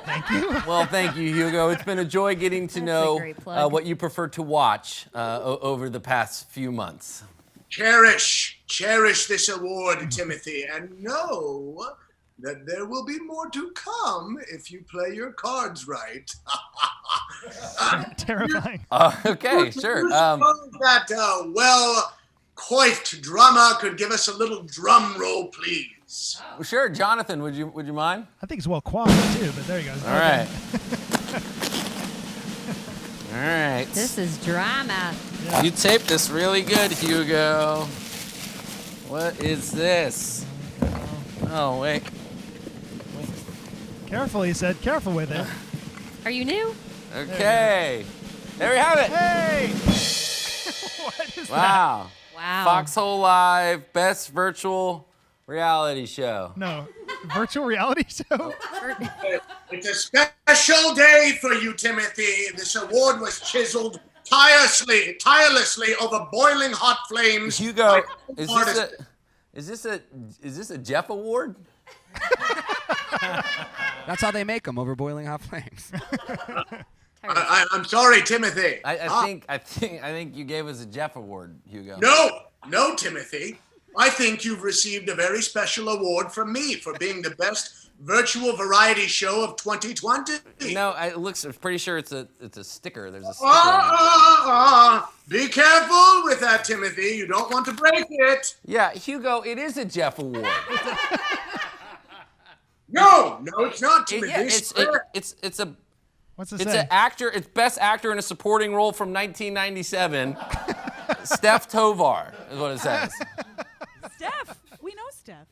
Thank you. Well, thank you, Hugo. It's been a joy getting to know what you prefer to watch over the past few months. Cherish this award, Timothy, and know that there will be more to come if you play your cards right. Terrifying. Okay, sure. That well-coiffed drummer could give us a little drum roll, please. Sure, Jonathan, would you mind? I think he's well coiffed too, but there you go. All right. All right. This is drama. Yeah. You taped this really good, Hugo. What is this? Oh, wait. Careful, he said. Careful with it. Are you new? Okay. There we have it. Hey! What is Wow. Wow. Foxhole Live, best virtual reality show. No, virtual reality show? It's a special day for you, Timothy. This award was chiseled tirelessly over boiling hot flames. Hugo, is this a Jeff Award? That's how they make them, over boiling hot flames. I'm sorry, Timothy. I think you gave us a Jeff Award, Hugo. No, Timothy. I think you've received a very special award from me for being the best virtual variety show of 2020. No, I'm pretty sure it's a sticker. There's a sticker. Be careful with that, Timothy. You don't want to break it. Yeah, Hugo, it is a Jeff Award. No, it's not, Timothy. It's a. What's it It's say? an actor. It's best actor in a supporting role from 1997. Steph Tovar is what it says. Steph. We know Steph.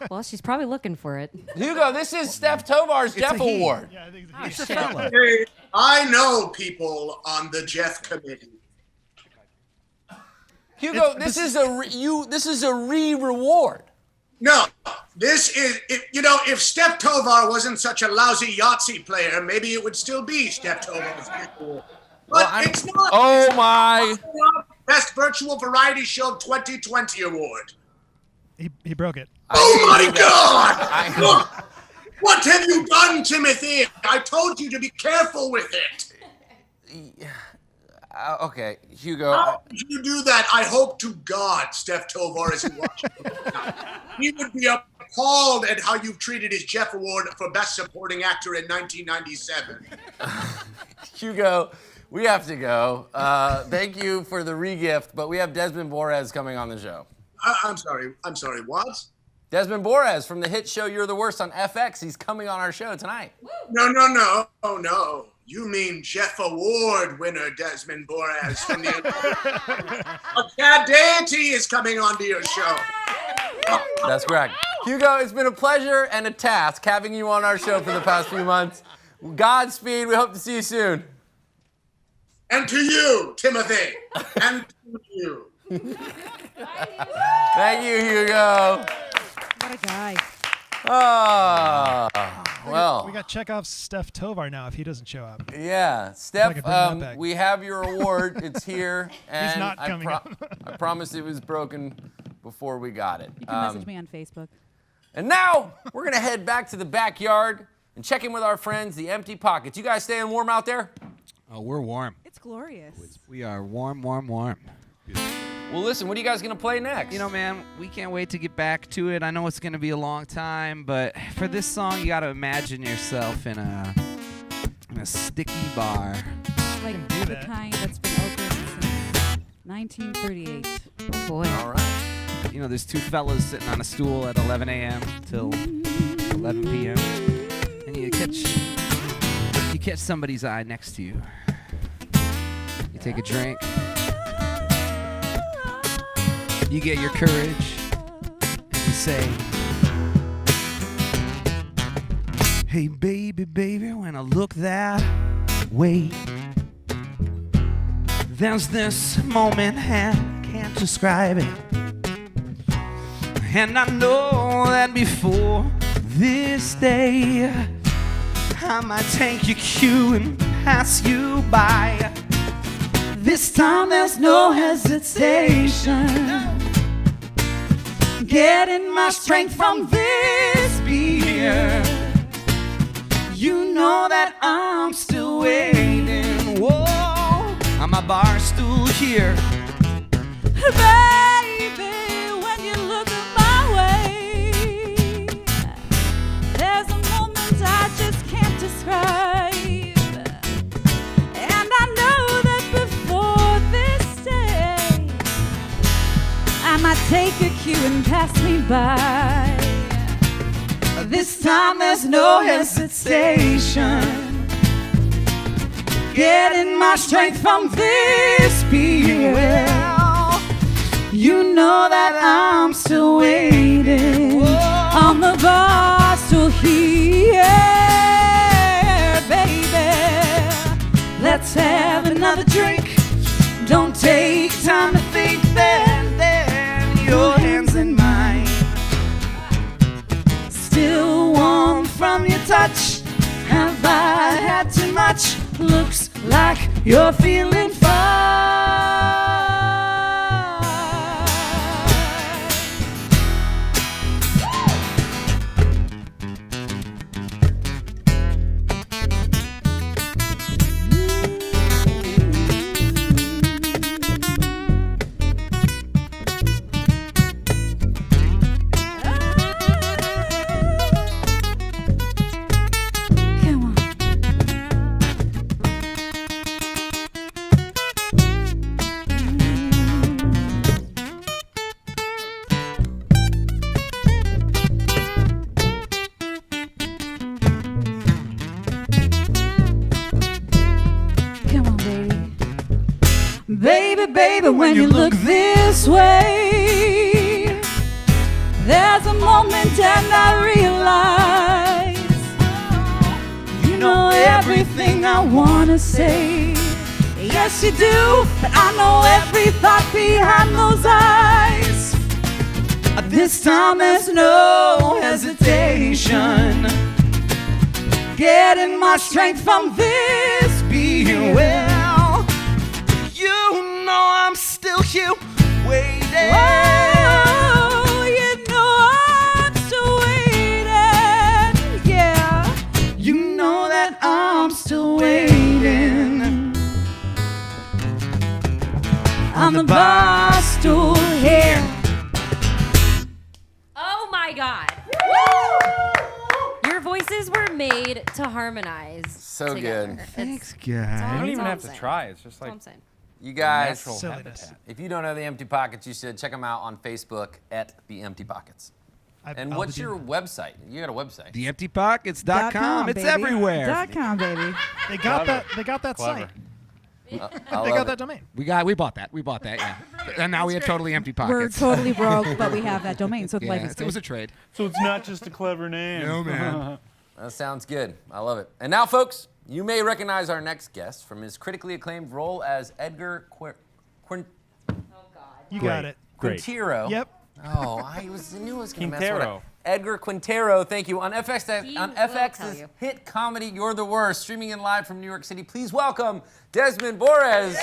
Well, she's probably looking for it. Hugo, this is Steph Tovar's Jeff Award. Yeah, I think It's a fella. Hey, I know people on the Jeff committee. Hugo, this is a re-reward. No, this is, if Steph Tovar wasn't such a lousy Yahtzee player, maybe it would still be Steph Tovar's award. But it's not. Oh, my. Best Virtual Variety Show 2020 award. He broke it. Oh, my God! Look, what have you done, Timothy? I told you to be careful with it. Okay, Hugo. How did you do that? I hope to God Steph Tovar isn't watching. He would be appalled at how you've treated his Jeff Award for Best Supporting Actor in 1997. Hugo, we have to go. Thank you for the re-gift, but we have Desmin Borges coming on the show. I'm sorry, what? Desmin Borges from the hit show You're the Worst on FX. He's coming on our show tonight. No. Oh, no. You mean Jeff Award winner Desmin Borges from the A Cat Deity is coming onto your show. That's correct. Hugo, it's been a pleasure and a task having you on our show for the past few months. Godspeed. We hope to see you soon. And to you, Timothy. And to you. Thank you, Hugo. What a guy. Well. We got Chekhov's Steph Tovar now if he doesn't show up. Yeah, Steph, we have your award. It's here. And he's not coming up. I promised it was broken before we got it. You can message me on Facebook. And now we're going to head back to the backyard and check in with our friends, the Empty Pockets. You guys staying warm out there? Oh, we're warm. It's glorious. We are warm. Well, listen, what are you guys going to play next? You know, man, we can't wait to get back to it. I know it's going to be a long time, but for this song, you got to imagine yourself in a sticky bar. Like the kind that's been open since 1938. Oh boy. All right. You know, there's two fellas sitting on a stool at 11 a.m. till 11 p.m. And you catch somebody's eye next to you. You take a drink. You get your courage. And you say, hey, baby, baby, when I look that way, there's this moment and can't describe it. And I know that before this day, I might take your cue and pass you by. This time there's no hesitation. Getting my strength from this beer. You know that I'm still waiting. Whoa, on my bar stool here. Baby, when you look my way, there's a moment I just can't describe. And I know that before this day, I might take a cue and pass me by. This time there's no hesitation. Getting my strength from this beer. You know that I'm still waiting on the bar stool here, baby. Let's have another drink. Don't take time to think. Then your hands in mine, still warm from your touch. Have I had too much? Looks like you're feeling fine. Baby, when you look this way, there's a moment and I realize you know everything I wanna say. Yes, you do, but I know every thought behind those eyes. This time there's no hesitation. Getting my strength from this being well. You know I'm still here waiting. Oh, you know I'm still waiting. Yeah, you know that I'm still waiting on the bar stool here. Oh my God. Your voices were made to harmonize. So together. good. Thanks, It's guys. I don't even all have I'm to saying. try. It's just That's all like I'm saying. You guys, natural Silliness. habitat. if you don't know the Empty Pockets, you should check them out on Facebook at The Empty Pockets. And I'll what's do your that. website? You got a website. TheEmptyPockets.com. It's baby. everywhere. .com, baby. They got Clever. that. They got that Clever. site. I They love got it. that domain. We bought that. Yeah. And now we have totally empty We're pockets. totally broke, but we have that domain, so Yeah, life is it good. was a trade. So it's not just a clever name. No, man. That sounds good. I love it. And now, folks, you may recognize our next guest from his critically acclaimed role as Edgar You got it. Great. Quintero. Yep. Oh, I knew I was going to mess with it. Quintero. Edgar Quintero, thank you. On FX, He on will tell FX's you. hit comedy You're the Worst, streaming in live from New York City. Please welcome Desmin Borges.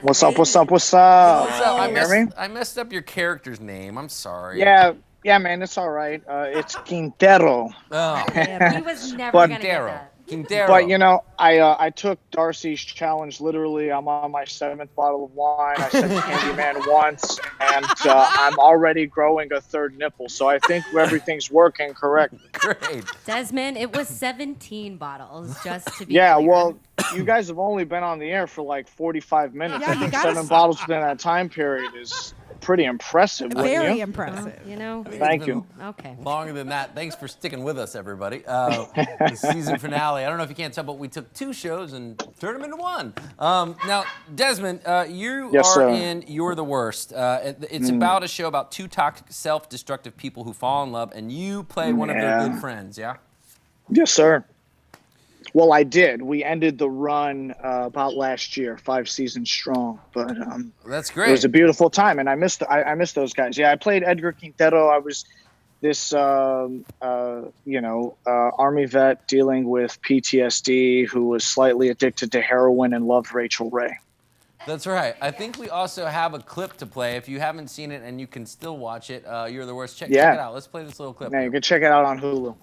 What's up? What's up? What's up? You hear me? I messed up your character's name. I'm sorry. Yeah, man, it's all right. It's Quintero. Oh. Yeah, he was never But- gonna get that. Quintero. But you know, I took Darcy's challenge literally. I'm on my 7th bottle of wine. I said Candyman once, and I'm already growing a 3rd nipple. So I think everything's working correct. Great. Desmond, it was 17 bottles, just to be Yeah, clear. well, you guys have only been on the air for like 45 minutes. Yeah, I you think gotta 7 bottles within that time period is pretty impressive. wouldn't Very you? impressive. You know. Thank you. Okay. Longer than that. Thanks for sticking with us, everybody. The season finale. I don't know if you can't tell, but we took 2 shows and turned them into 1. Now, Desmond, you Yes, are sir. in You're the Worst. It's about a show about 2 toxic, self-destructive people who fall in love, and you play one of their good friends, yeah? Yes, sir. Well, I did. We ended the run about last year, 5 seasons strong. But that's It great. was a beautiful time, and I missed those guys. Yeah, I played Edgar Quintero. I was this Army vet dealing with PTSD who was slightly addicted to heroin and loved Rachel Ray. That's right. I think we also have a clip to play. If you haven't seen it and you can still watch it, You're the Worst. Check it out. Let's play this little clip. Now you can check it out on Hulu.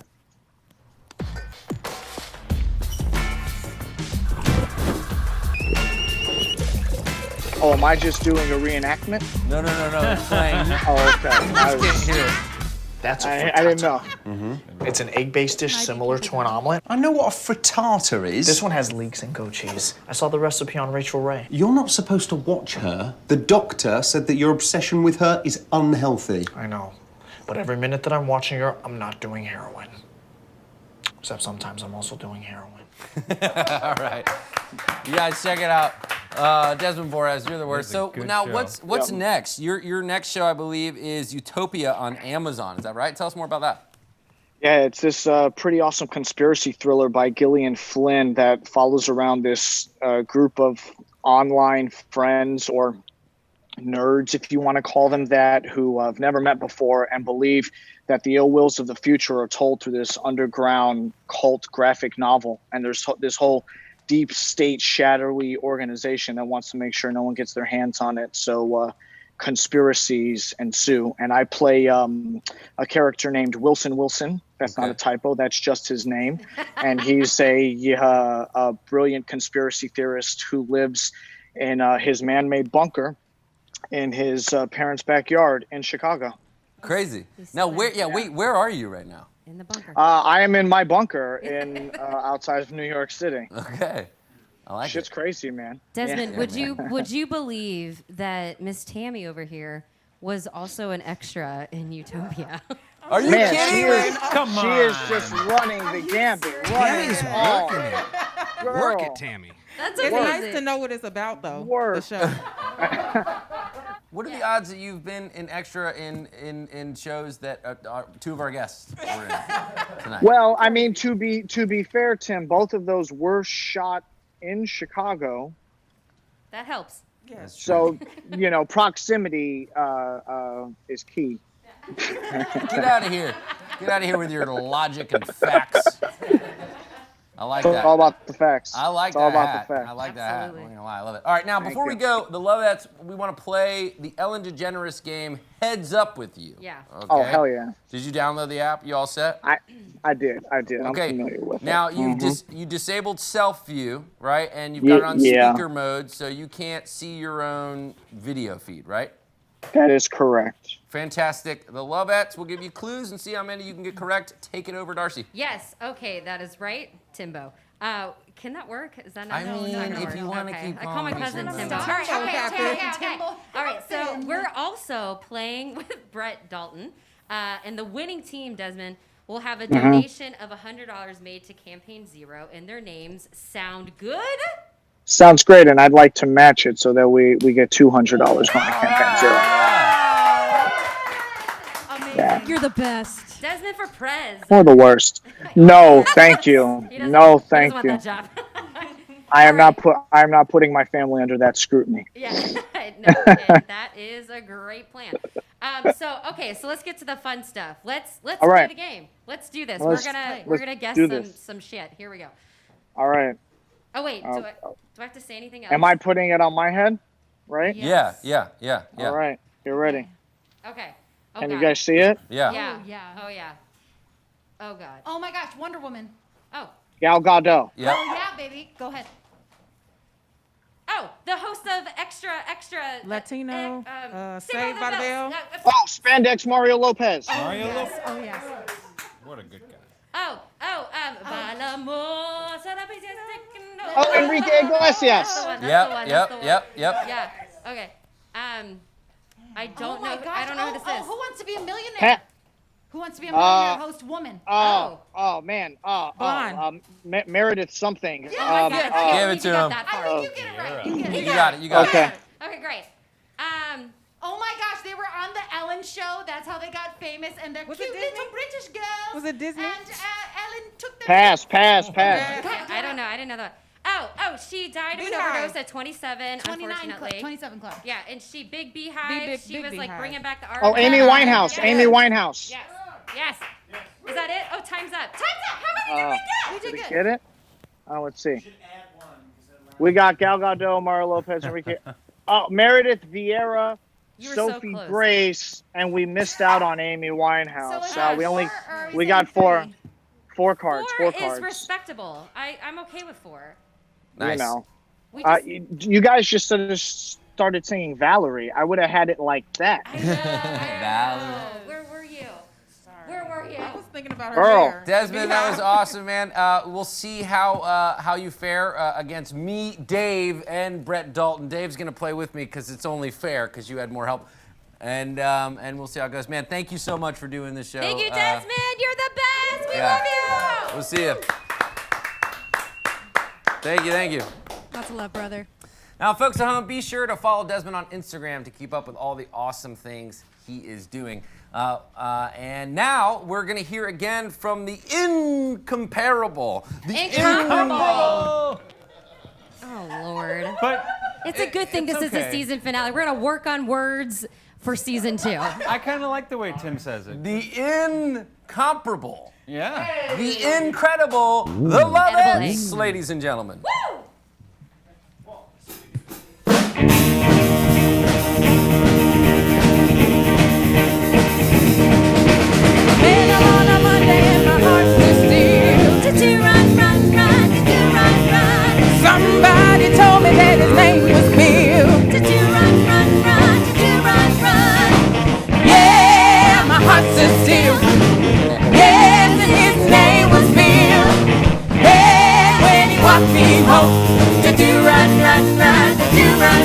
Oh, am I just doing a reenactment? No. It's playing. Oh, okay. I can't hear it. That's a I didn't know. It's an egg-based dish similar to an omelet. I know what a frittata is. This one has leeks and goat cheese. I saw the recipe on Rachel Ray. You're not supposed to watch her. The doctor said that your obsession with her is unhealthy. I know. But every minute that I'm watching her, I'm not doing heroin. Except sometimes I'm also doing heroin. All right. You guys check it out. Desmin Borges, You're the Worst. So now what's next? Your next show, I believe, is Utopia on Amazon. Is that right? Tell us more about that. Yeah, it's this pretty awesome conspiracy thriller by Gillian Flynn that follows around this group of online friends or nerds, if you want to call them that, who I've never met before and believe that the ill wills of the future are told through this underground cult graphic novel. And there's this whole deep state shadowy organization that wants to make sure no one gets their hands on it. So conspiracies ensue. And I play a character named Wilson. That's not a typo. That's just his name. And he's a brilliant conspiracy theorist who lives in his man-made bunker in his parents' backyard in Chicago. Crazy. Now, where are you right now? In the bunker. I am in my bunker in outside of New York City. Okay. I like Shit's crazy, man. Desmond, Yeah. would you believe that Miss Tammi over here was also an extra in Utopia? Are you Man, kidding she me? is, Come She on. is just running the gambit. Running Tammy's it all. working it. Girl. Work it, Tammi. That's It's amazing. nice to know what it's about, though. Work. The show. What are the odds that you've been an extra in shows that 2 of our guests were in tonight? Well, I mean, to be fair, Tim, both of those were shot in Chicago. That helps. Yes. So, proximity is key. Get out of here. Get out of here with your logic and facts. I like It's that. all about the facts. I like It's all that about hat. the facts. I like that hat. I'm not gonna lie, I love it. All right, now before we you. go, the Lovettes, we want to play the Ellen DeGeneres game Heads Up with you. Yeah. Okay. Oh, hell yeah. Did you download the app? You all set? I did. Okay. I'm familiar with Now it. you disabled self view, right? And you've got it on Yeah. speaker mode, so you can't see your own video feed, right? That is correct. Fantastic. The Lovettes will give you clues and see how many you can get correct. Take it over, Darcy. Yes. Okay, that is right, Timbo. Can that work? Is that not? I mean, not gonna if work. you wanna Okay. keep I call my calling me cousin Timbo. Timbo. All Timbo right. Okay. Timbo. All right. So we're also playing with Brett Dalton, and the winning team, Desmond, will have a donation of $100 made to Campaign Zero, and their names sound good. Sounds great, and I'd like to match it so that we get $200 from Campaign Zero. Yeah. You're the best. Desmond for Prez. Or the worst. No, thank you. He doesn't- No, he thank doesn't you. want that job. I am not putting my family under that scrutiny. Yeah, no, and that is a great plan. So let's get to the fun stuff. Let's All play right. the game. Let's do this. Let's- we're gonna guess do this. some shit. Here we go. All right. Oh wait, do I have to say anything else? Am I putting it on my head? Right? Yes. Yeah. All right. You're ready. Okay. Oh, Can you God. guys see it? Yeah. Yeah. Oh, yeah. Oh yeah. Oh God. Oh my gosh, Wonder Woman. Oh. Gal Gadot. Yep. Oh yeah, baby. Go ahead. Oh, the host of Extra. Latino, Saved Saved by the Bell. Oh, Spandex Mario Lopez. Mario Yes. Oh yes. What a good guy. Oh, Enrique Iglesias. That's the one. Yep. Yeah. Okay. I don't know. Gosh. I don't know who this is. Who wants to be a millionaire? Pat. Who wants to be a millionaire host woman? Oh man. Meredith something. Give it to him. I think you get it right. You get it. You got Okay. it. Okay, great. Oh my gosh, they were on the Ellen show. That's how they got famous. And they're Was cute it Disney? little British girls. Was it Disney? And Ellen took them. Pass. Okay, I don't know. I didn't know that. Oh, she died of an Beehive. overdose at 27, 29 unfortunately. 27 Club. Yeah, and she big beehive. She big was like beehive. bringing back the art. Oh, Amy Winehouse. Yes. Amy Winehouse. Yes. Is that it? Oh, time's up. How many did we get? We did Did good. we get it? Oh, let's see. We got Gal Gadot, Mario Lopez, Enrique. Oh, Meredith Vieira, You were so Sophie close. Grace, and we missed out on Amy Winehouse. So is it We got four. Four cards. Four Four cards. is respectable. I'm okay with 4. Nice. You know. We just, You guys just started singing Valerie. I would have had it like that. Valerie. where were you? Where were you? I was thinking about her Girl. hair. Desmond, that was awesome, man. We'll see how you fare against me, Dave, and Brett Dalton. Dave's gonna play with me because it's only fair because you had more help, and we'll see how it goes. Man, thank you so much for doing this show. Thank you, Desmond. You're the best. We yeah. love you. We'll see you. Thank you. Lots of love, brother. Now, folks at home, be sure to follow Desmond on Instagram to keep up with all the awesome things he is doing. And now we're going to hear again from the incomparable. Incomparable. Oh, Lord. But It's a good thing this is the okay. season finale. We're going to work on words for season 2. I kind of like the way Tim says it. The incomparable. Yeah. The incredible, the Lovettes, ladies and gentlemen. Woo! Been on a Monday and my heart was still. To run, to run. Somebody told me that his name was Bill. To run. Yeah, my heart stood still. Yes, and his name was Bill. Yeah, when he walked me home. To run, to run.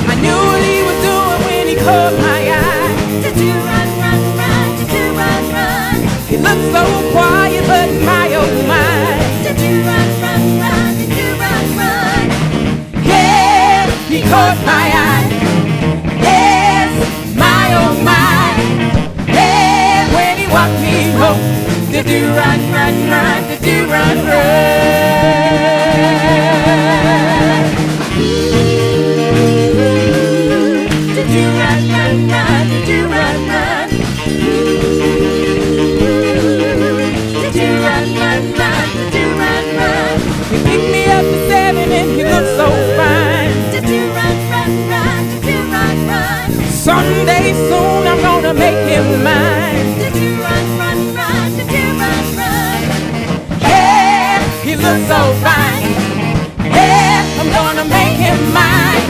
I knew what he was doing when he caught my eye. To run. He looked so quiet, but my oh my. To run. Yeah, he caught my eye. Yes, my oh my. Yeah, when he walked me home. To do run. To do run. To do run. To do run. To do run. To do run. He picked me up at 7 and he looked so fine. To run. Someday soon I'm gonna make him mine. To run. Yeah, he looks so fine. Yeah, I'm gonna make him mine.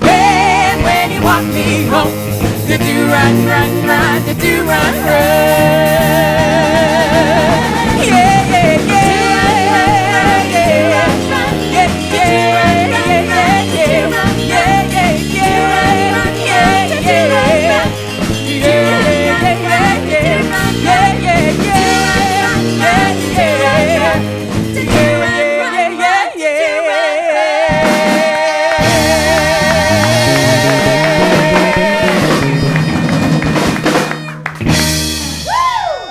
Yeah, when he walked me home. To do run. To do run.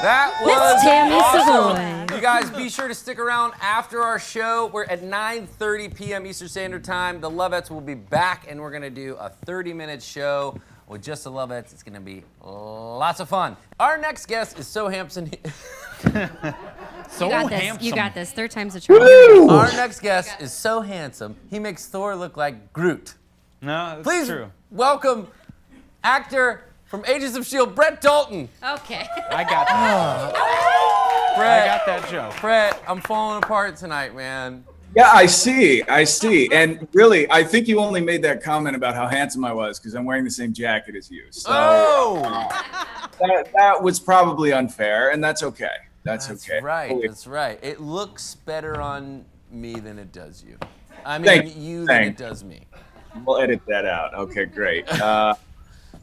That Miss was Tammi awesome. Savoy. You guys, be sure to stick around after our show. We're at 9:30 p.m. Eastern Standard Time. The Lovettes will be back, and we're going to do a 30-minute show with just the Lovettes. It's going to be lots of fun. Our next guest is so handsome. You got this. You got this. 3rd time's a charm. Our next guest is so handsome, he makes Thor look like Groot. No, that's Please true. welcome actor From Agents of S.H.I.E.L.D., Brett Dalton. Okay. I got that. Brett, I got that joke. Brett, I'm falling apart tonight, man. Yeah, I see. And really, I think you only made that comment about how handsome I was because I'm wearing the same jacket as you. So that was probably unfair, and that's okay. That's okay. Right, that's right. It looks better on me than it does you. I mean, you than it does me. We'll edit that out. Okay, great.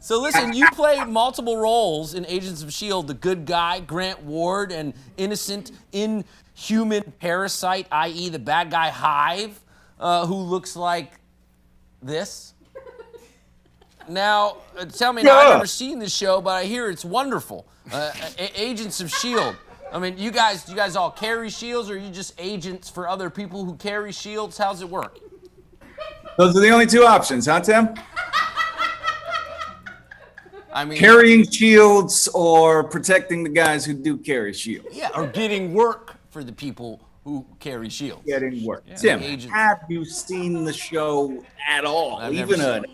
So listen, you play multiple roles in Agents of S.H.I.E.L.D., the good guy, Grant Ward, and innocent, inhuman parasite, i.e. the bad guy Hive, who looks like this. Now, tell me, now, I've never seen this show, but I hear it's wonderful. Agents of S.H.I.E.L.D. I mean, you guys all carry shields, or are you just agents for other people who carry shields? How's it work? Those are the only two options, huh, Tim? I mean, carrying shields or protecting the guys who do carry shields. Yeah, or getting work for the people who carry shields. Getting work. Yeah. Tim, Agents. have you seen the show at all? I've never seen it.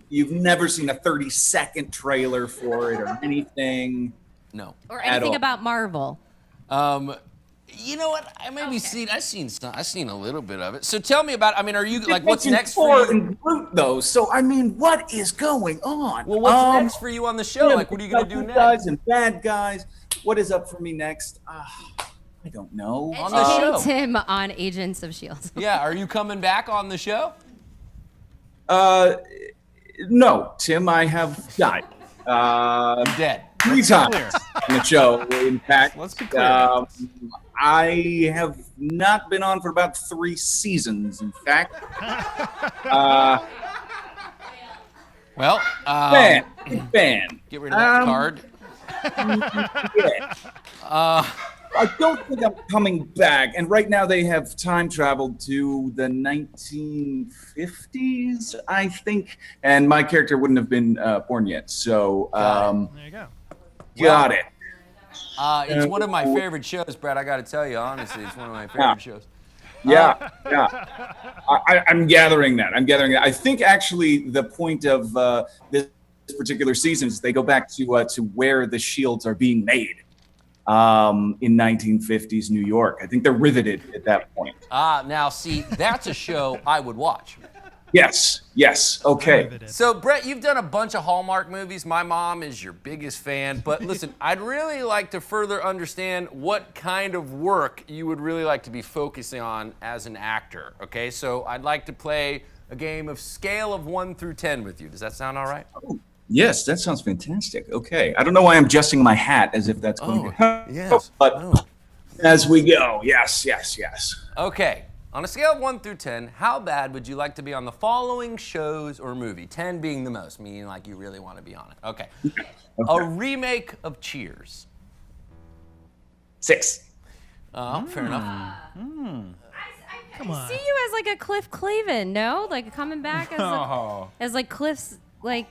You've never seen a 30-second trailer for it or anything? No. Or anything about Marvel. You know what? I've seen a little bit of it. So tell me about. I mean, are you like what's It's next for you? and Groot, though. So I mean, what is going on? Well, what's next for you on the show? Like, what are you gonna do good next? Guys and bad guys. What is up for me next? I don't know. On the show. Educate Tim on Agents of S.H.I.E.L.D. Yeah. Are you coming back on the show? No, Tim. I have died. Dead. 3 times on the show. In fact, let's be clear. I have not been on for about 3 seasons. In fact, well, fan. Get rid of that card. Yeah. I don't think I'm coming back. And right now they have time traveled to the 1950s, I think. And my character wouldn't have been born yet. So there you go. Got it. It's one of my favorite shows, Brad. I got to tell you, honestly, it's one of my favorite shows. Yeah. I'm gathering that. I think actually the point of this particular season is they go back to where the shields are being made in 1950s New York. I think they're riveted at that point. Now see, that's a show I would watch. Yes. Okay. So, Brett, you've done a bunch of Hallmark movies. My mom is your biggest fan. But listen, I'd really like to further understand what kind of work you would really like to be focusing on as an actor. Okay, so I'd like to play a game of scale of 1 through 10 with you. Does that sound all right? Oh, yes, that sounds fantastic. Okay. I don't know why I'm adjusting my hat as if that's going to help. Yes. But as we go, yes. Okay. On a scale of 1 through 10, how bad would you like to be on the following shows or movie? 10 being the most, meaning like you really want to be on it. Okay. A remake of Cheers. 6. Fair enough. Come on. See you as like a Cliff Clavin, no? Like coming back as like Cliff's like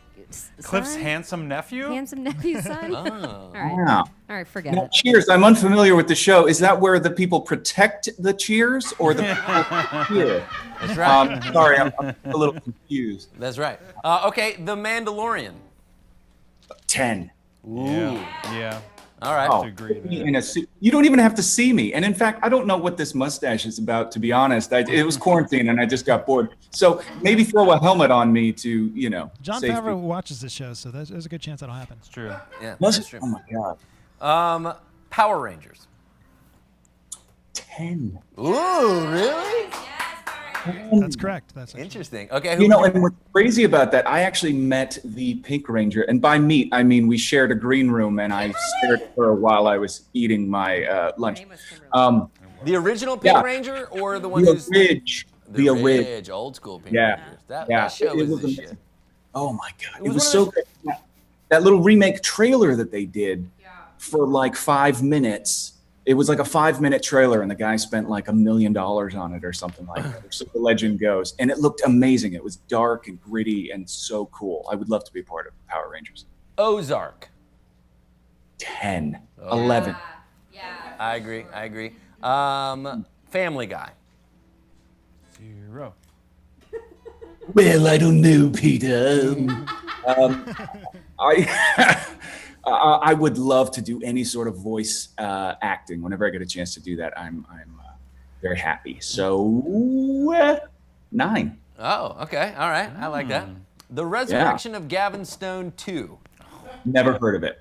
Cliff's son? handsome nephew? Handsome nephew's son? Oh. Yeah. All right, forget Now, it. Cheers. I'm unfamiliar with the show. Is that where the people protect the cheers or the people cheer? That's right. Sorry, I'm a little confused. That's right. Okay, The Mandalorian. 10. Ooh. Yeah. All right. Oh, in a suit. You don't even have to see me. And in fact, I don't know what this mustache is about, to be honest. It was quarantine and I just got bored. So maybe throw a helmet on me to, John save Favreau me. watches this show, so there's a good chance that'll happen. It's true. Yeah, Was that's it? true. Oh my God. Power Rangers. 10. Ooh, really? That's correct. That's interesting. Okay. And what's crazy about that, I actually met the Pink Ranger. And by meet, I mean we shared a green room and I stared at her while I was eating my lunch. The original Pink Ranger or the one who's... The Ridge, old school Pink Rangers. That show was the shit. Oh my God. It was so good. That little remake trailer that they did for like 5 minutes. It was like a 5-minute trailer and the guy spent like $1 million on it or something like that. So the legend goes. And it looked amazing. It was dark and gritty and so cool. I would love to be part of Power Rangers. Ozark. 10. 11. I agree. Family Guy. 0. Well, I don't know, Peter. I would love to do any sort of voice acting. Whenever I get a chance to do that, I'm very happy. So 9. Oh, okay. All right. I like that. The Resurrection of Gavin Stone 2. Never heard of it.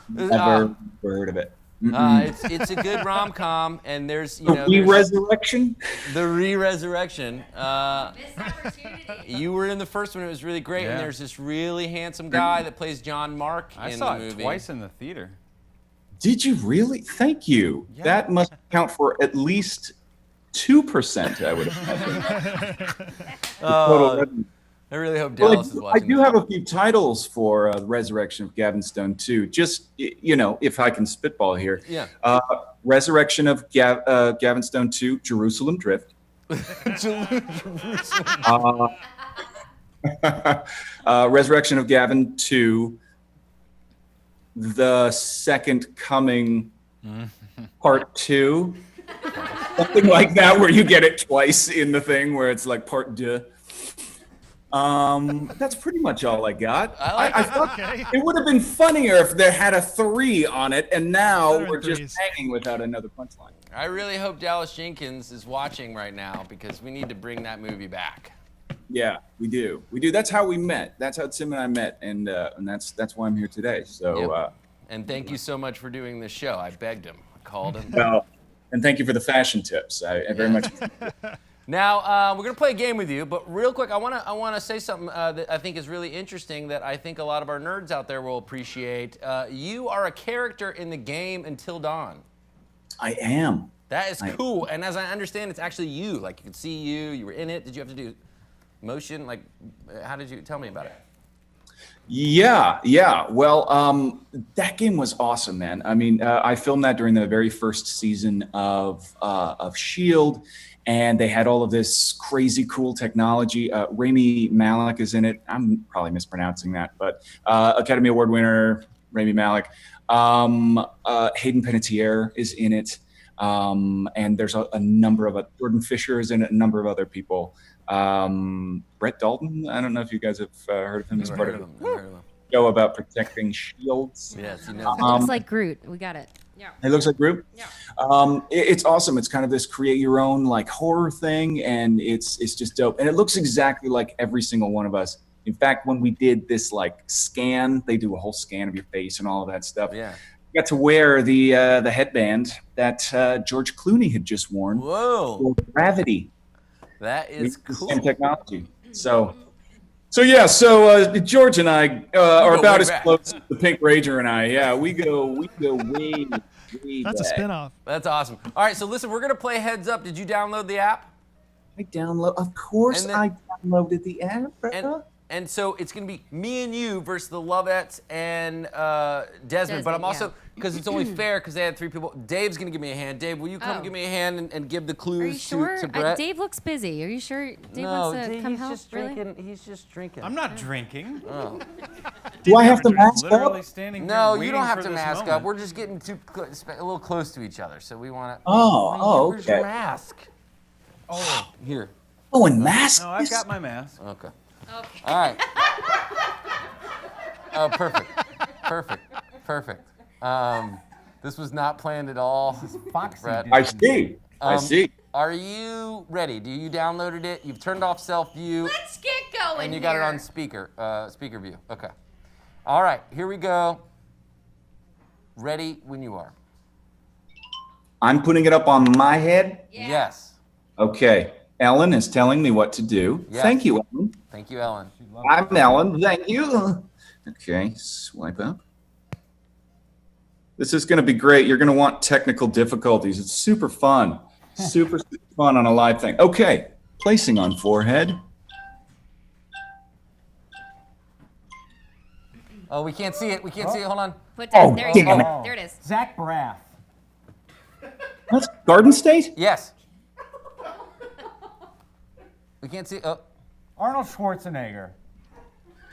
Never heard of it. It's a good rom-com, and there's Re-Resurrection? The Re-Resurrection. You were in the first one. It was really great, and there's this really handsome guy that plays John Mark in the movie. I saw it twice in the theater. Did you really? Thank you. Yeah. That must count for at least 2%, I would imagine. I really hope Dallas is watching. I do have a few titles for the Resurrection of Gavin Stone 2. Just, if I can spitball here. Yeah. Resurrection of Gavin Stone 2, Jerusalem Drift. Resurrection of Gavin 2, The Second Coming, Part 2. Something like that, where you get it twice in the thing, where it's like Part 2. That's pretty much all I got. I thought it would have been funnier if they had a 3 on it, and now we're just hanging without another punchline. I really hope Dallas Jenkins is watching right now, because we need to bring that movie back. Yeah, we do. That's how we met. That's how Tim and I met, and that's why I'm here today. So. And thank you so much for doing this show. I begged him. I called him. Well, and thank you for the fashion tips. I very much. Now, we're going to play a game with you, but real quick, I want to say something that I think is really interesting that I think a lot of our nerds out there will appreciate. You are a character in the game Until Dawn. I am. That is cool, and as I understand, it's actually you. Like, you could see you were in it. Did you have to do motion? Like, how did you, tell me about it? Yeah. Well, that game was awesome, man. I mean, I filmed that during the very first season of S.H.I.E.L.D., and they had all of this crazy cool technology. Rami Malek is in it. I'm probably mispronouncing that, but Academy Award winner Rami Malek. Hayden Panettiere is in it. And there's a number of Jordan Fisher is in it, a number of other people. Brett Dalton, I don't know if you guys have heard of him. He's part of a show about protecting shields. Yes, he knows. It looks like Groot. We got it. Yeah. It looks like Groot. Yeah. It's awesome. It's kind of this create your own like horror thing, and it's just dope. And it looks exactly like every single one of us. In fact, when we did this like scan, they do a whole scan of your face and all of that stuff. Yeah. I got to wear the headband that George Clooney had just worn. Whoa. For Gravity. That is cool. Same technology. So George and I are about as close as the Pink Ranger and I. Yeah, we go way. That's a spinoff. That's awesome. All right, so listen, we're gonna play Heads Up. Did you download the app? Of course, I downloaded the app. And so it's going to be me and you versus the Lovettes and Desmond. But I'm also, because it's only fair because they had 3 people. Dave's going to give me a hand. Dave, will you come give me a hand and give the clues to Brett? Dave looks busy. Are you sure Dave wants to come help? He's just drinking. I'm not drinking. Oh. Do I have to mask up? No, you don't have to mask up. We're just getting a little close to each other. So we want to. Where's your mask? Oh, here. Oh, and mask? No, I've got my mask. Okay. All right. Oh, perfect. This was not planned at all. Brett. I see. Are you ready? You downloaded it? You've turned off self view. Let's get going. And you got it on speaker view. Okay. All right. Here we go. Ready when you are. I'm putting it up on my head? Yes. Okay. Ellen is telling me what to do. Yes. Thank you, Ellen. Thank you, Ellen. I'm Ellen. Thank you. Okay, swipe up. This is going to be great. You're going to want technical difficulties. It's super fun. Super fun on a live thing. Okay, placing on forehead. Oh, we can't see it. Hold on. Put down. There you go. There it is. Zach Braff. That's Garden State? Yes. We can't see. Oh. Arnold Schwarzenegger.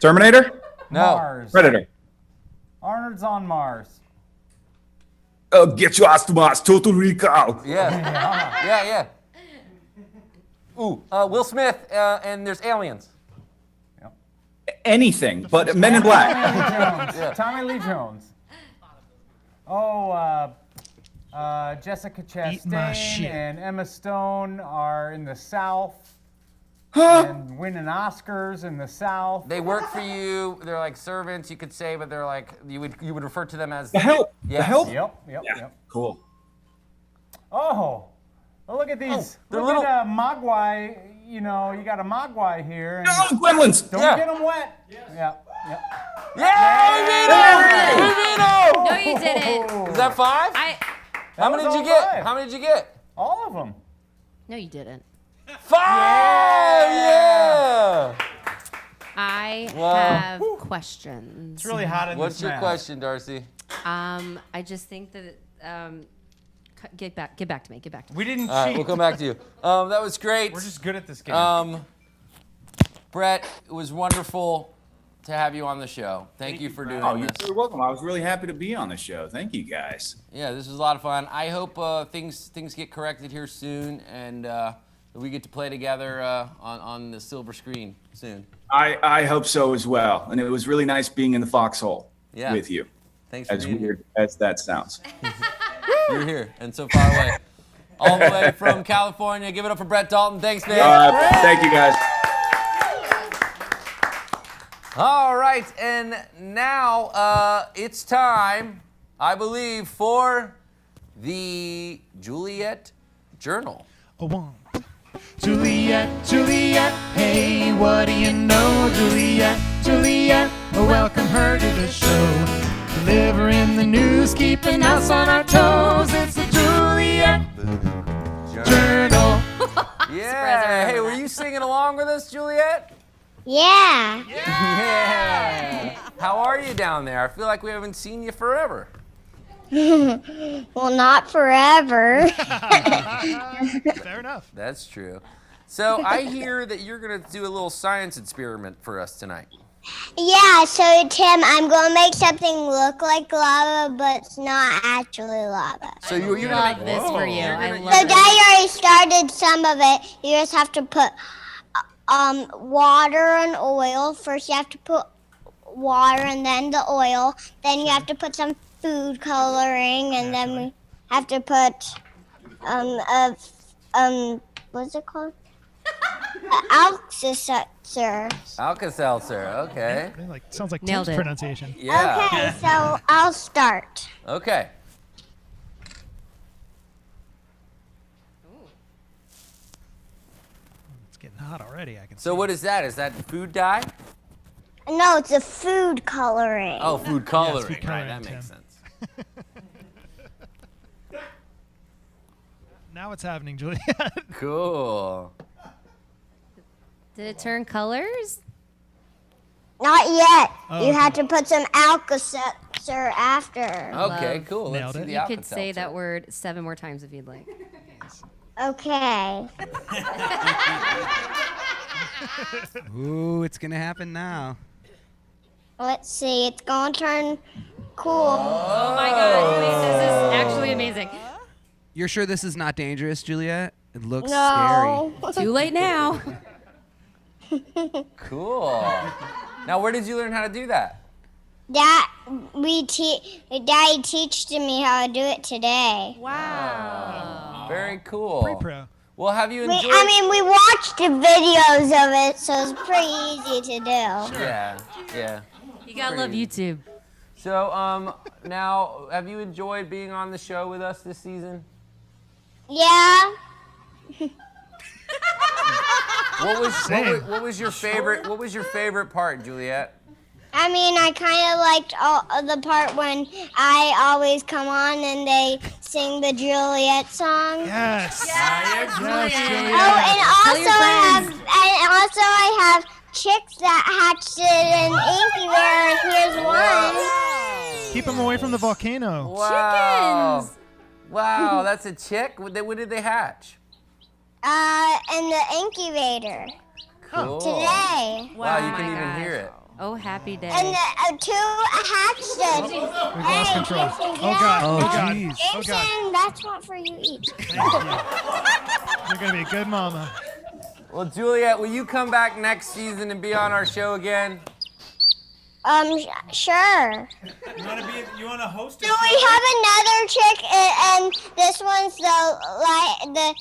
Terminator? No. Mars. Predator. Arnold's on Mars. Get your ass to Mars. Total Recall. Yeah. Ooh, Will Smith, and there's Aliens. Yep. anything but Men in Black. Tommy Lee Jones. Oh, Jessica Chastain and Emma Stone are in the South. And winning Oscars in the South. They work for you. They're like servants, you could say, but they're like you would refer to them as The Help. Yes. The Help. Yep. Cool. Oh, look at these. they're Look little- at Mogwai. You know, you got a Mogwai here. And Gremlins. Don't get them wet. Yeah. Yeah, we beat him! No, you didn't. Is that 5? How many did you get? How many did you get? All of them. No, you didn't. 5! Yeah! I Wow. have questions. It's really hot in What's this your mess. question, Darcy? I just think that get back to me. We didn't All right, cheat. we'll come back to you. That was great. We're just good at this game. Brett, it was wonderful to have you on the show. Thank you for doing Oh, you're this. very welcome. I was really happy to be on the show. Thank you, guys. Yeah, this was a lot of fun. I hope things get corrected here soon, and we get to play together on the silver screen soon. I hope so as well. And it was really nice being in the Foxhole with you. Thanks for as being weird as that sounds. You're here and so far away. All the way from California. Give it up for Brett Dalton. Thanks, man. Thank you, guys. All right, and now it's time, I believe, for the Juliet Journal. Juliet, Juliet, hey, what do you know? Juliet, Juliet, welcome her to the show. Delivering the news, keeping us on our toes. It's the Juliet Journal. Yeah. Hey, were you singing along with us, Juliet? Yeah. Yeah. How are you down there? I feel like we haven't seen you forever. Well, not forever. Fair enough. That's true. So I hear that you're going to do a little science experiment for us tonight. Yeah, so Tim, I'm going to make something look like lava, but it's not actually lava. So you're going to love make this for you. I So love it. Daddy already started some of it. You just have to put water and oil. First you have to put water and then the oil. Then you have to put some food coloring, and then we have to put what's it called? Alka-Seltzer. Alka-Seltzer, okay. Sounds like Nailed Tim's it. pronunciation. Yeah. Okay, so I'll start. Okay. It's getting hot already. I can So what is that? Is that food dye? No, it's a food coloring. Oh, food coloring. food coloring, Right, that Tim. makes sense. Now it's happening, Juliet. Cool. Did it turn colors? Not yet. Oh, You okay. have to put some Alka-Seltzer after. Okay, cool. Let's Nailed see it. the You could say Alka-Seltzer. that word 7 more times if you'd like. Okay. Ooh, it's gonna happen now. Let's see. It's going to turn cool. Oh my God, wait, this is actually amazing. You're sure this is not dangerous, Juliet? It looks No. Too late now. Cool. Now, where did you learn how to do that? Daddy teached me how to do it today. Wow. Very cool. Pretty pro. Well, have you We enjoyed? watched the videos of it, so it's pretty easy to do. Yeah, yeah. You gotta love YouTube. So, now, have you enjoyed being on the show with us this season? Yeah. What was your favorite? What was your favorite part, Juliet? I mean, I kind of liked the part when I always come on and they sing the Juliet song. Yes. Yes, Juliet. Oh, and also I have chicks that hatched in incubator, and here's one. Keep them away from the volcano. Wow. Wow, that's a chick. When did they hatch? In the incubator. Cool. Today. Wow, you can even hear it. Oh, happy day. And the two hatched it. We've lost control. Oh God. Oh, Oh God. jeez. Oh God. Jason, that's what for you eat. Thank you. You're gonna be a good mama. Well, Juliet, will you come back next season and be on our show again? Sure. You want to host? So we have another chick, and this one's the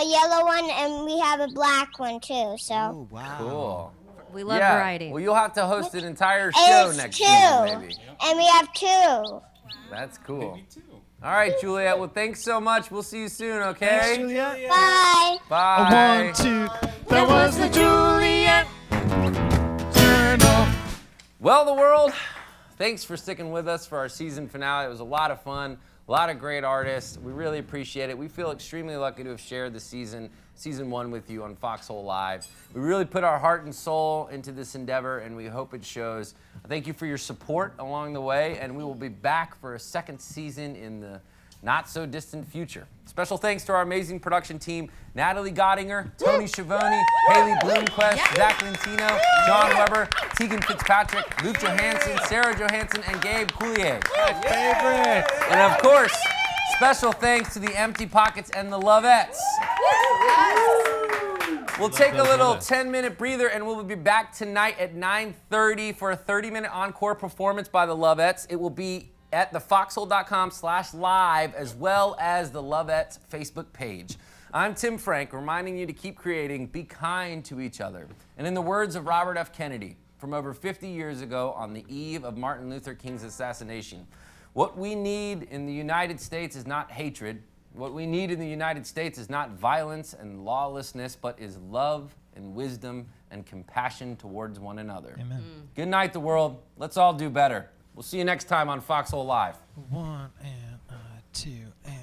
yellow one, and we have a black one too. So. Oh, wow. Cool. We love variety. Well, you'll have to host an entire show It's next two, season, maybe. and we have two. That's cool. All right, Juliet. Well, thanks so much. We'll see you soon, okay? Thanks, Juliet. Bye. Bye. 1, 2. That was the Juliet Journal. Well, the world, thanks for sticking with us for our season finale. It was a lot of fun, a lot of great artists. We really appreciate it. We feel extremely lucky to have shared the season 1 with you on Foxhole Live. We really put our heart and soul into this endeavor, and we hope it shows. Thank you for your support along the way, and we will be back for a second season in the not-so-distant future. Special thanks to our amazing production team, Natalie Gottinger, Tony Schiavone, Haley Blomquist, Zach Lentino, Jon Weber, Tegan Fitzpatrick, Luke Johanson, Sarah Johanson, and Gabe Coulier. My favorite. And of course, special thanks to the Empty Pockets and the Lovettes. We'll take a little 10-minute breather, and we'll be back tonight at 9:30 for a 30-minute encore performance by the Lovettes. It will be at thefoxhole.com/live, as well as the Lovettes Facebook page. I'm Tim Frank, reminding you to keep creating, be kind to each other. And in the words of Robert F. Kennedy, from over 50 years ago on the eve of Martin Luther King's assassination, what we need in the United States is not hatred. What we need in the United States is not violence and lawlessness, but is love and wisdom and compassion towards one another. Amen. Good night, the world. Let's all do better. We'll see you next time on Foxhole Live. 1 and 2 and.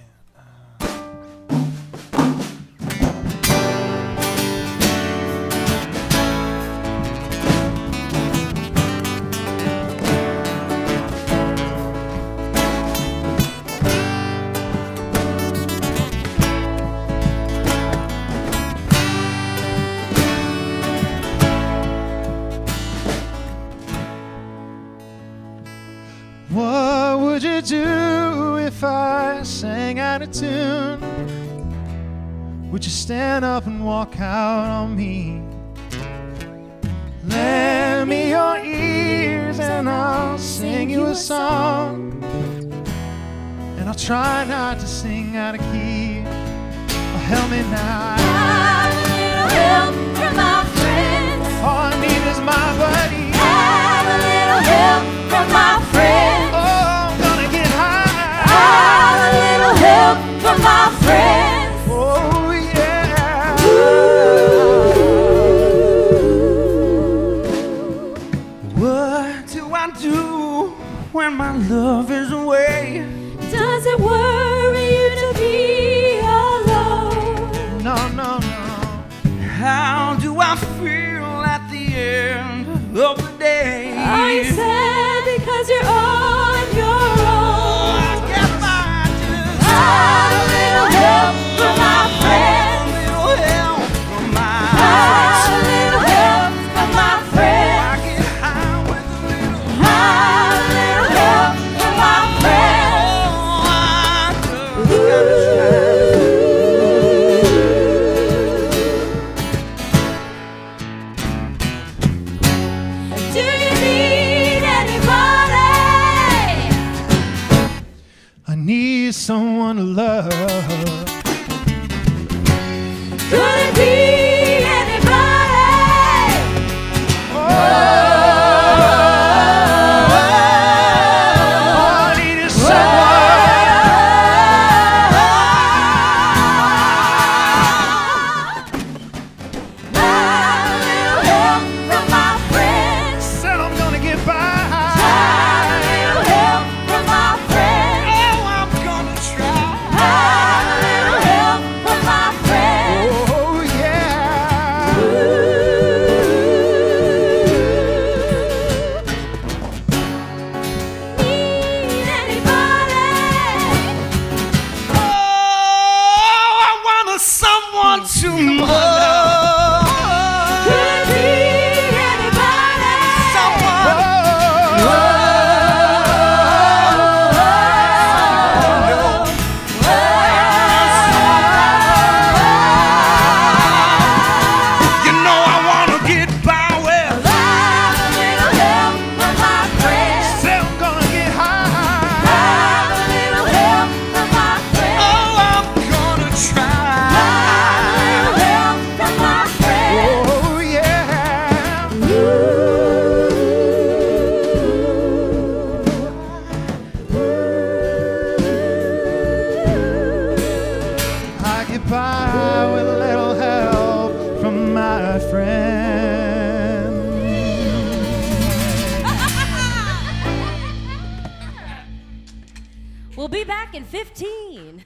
What would you do if I sang out of tune? Would you stand up and walk out on me? Lend me your ears and I'll sing you a song. And I'll try not to sing out of key. Oh, help me now. Have a little help from my friends. All I need is my buddy. Have a little help from my friends. Oh, I'm gonna get high. Have a little help from my friends. Oh, yeah. What do I do when my love is away? Does it worry you to be alone? No, no, no. How do I feel at the end of the day? Are you sad because you're on your own? I guess I just Have a little help from my friends. a little help from my Have a little help from my friends. I get high with a little Have a little help from my friends. I just gotta try. Do you need anybody? I need someone to love. Could it be anybody? All I need is Have a little help from my friends. Said I'm gonna get by. Have a little help from my friends. Oh, I'm gonna try. Have a little in 15.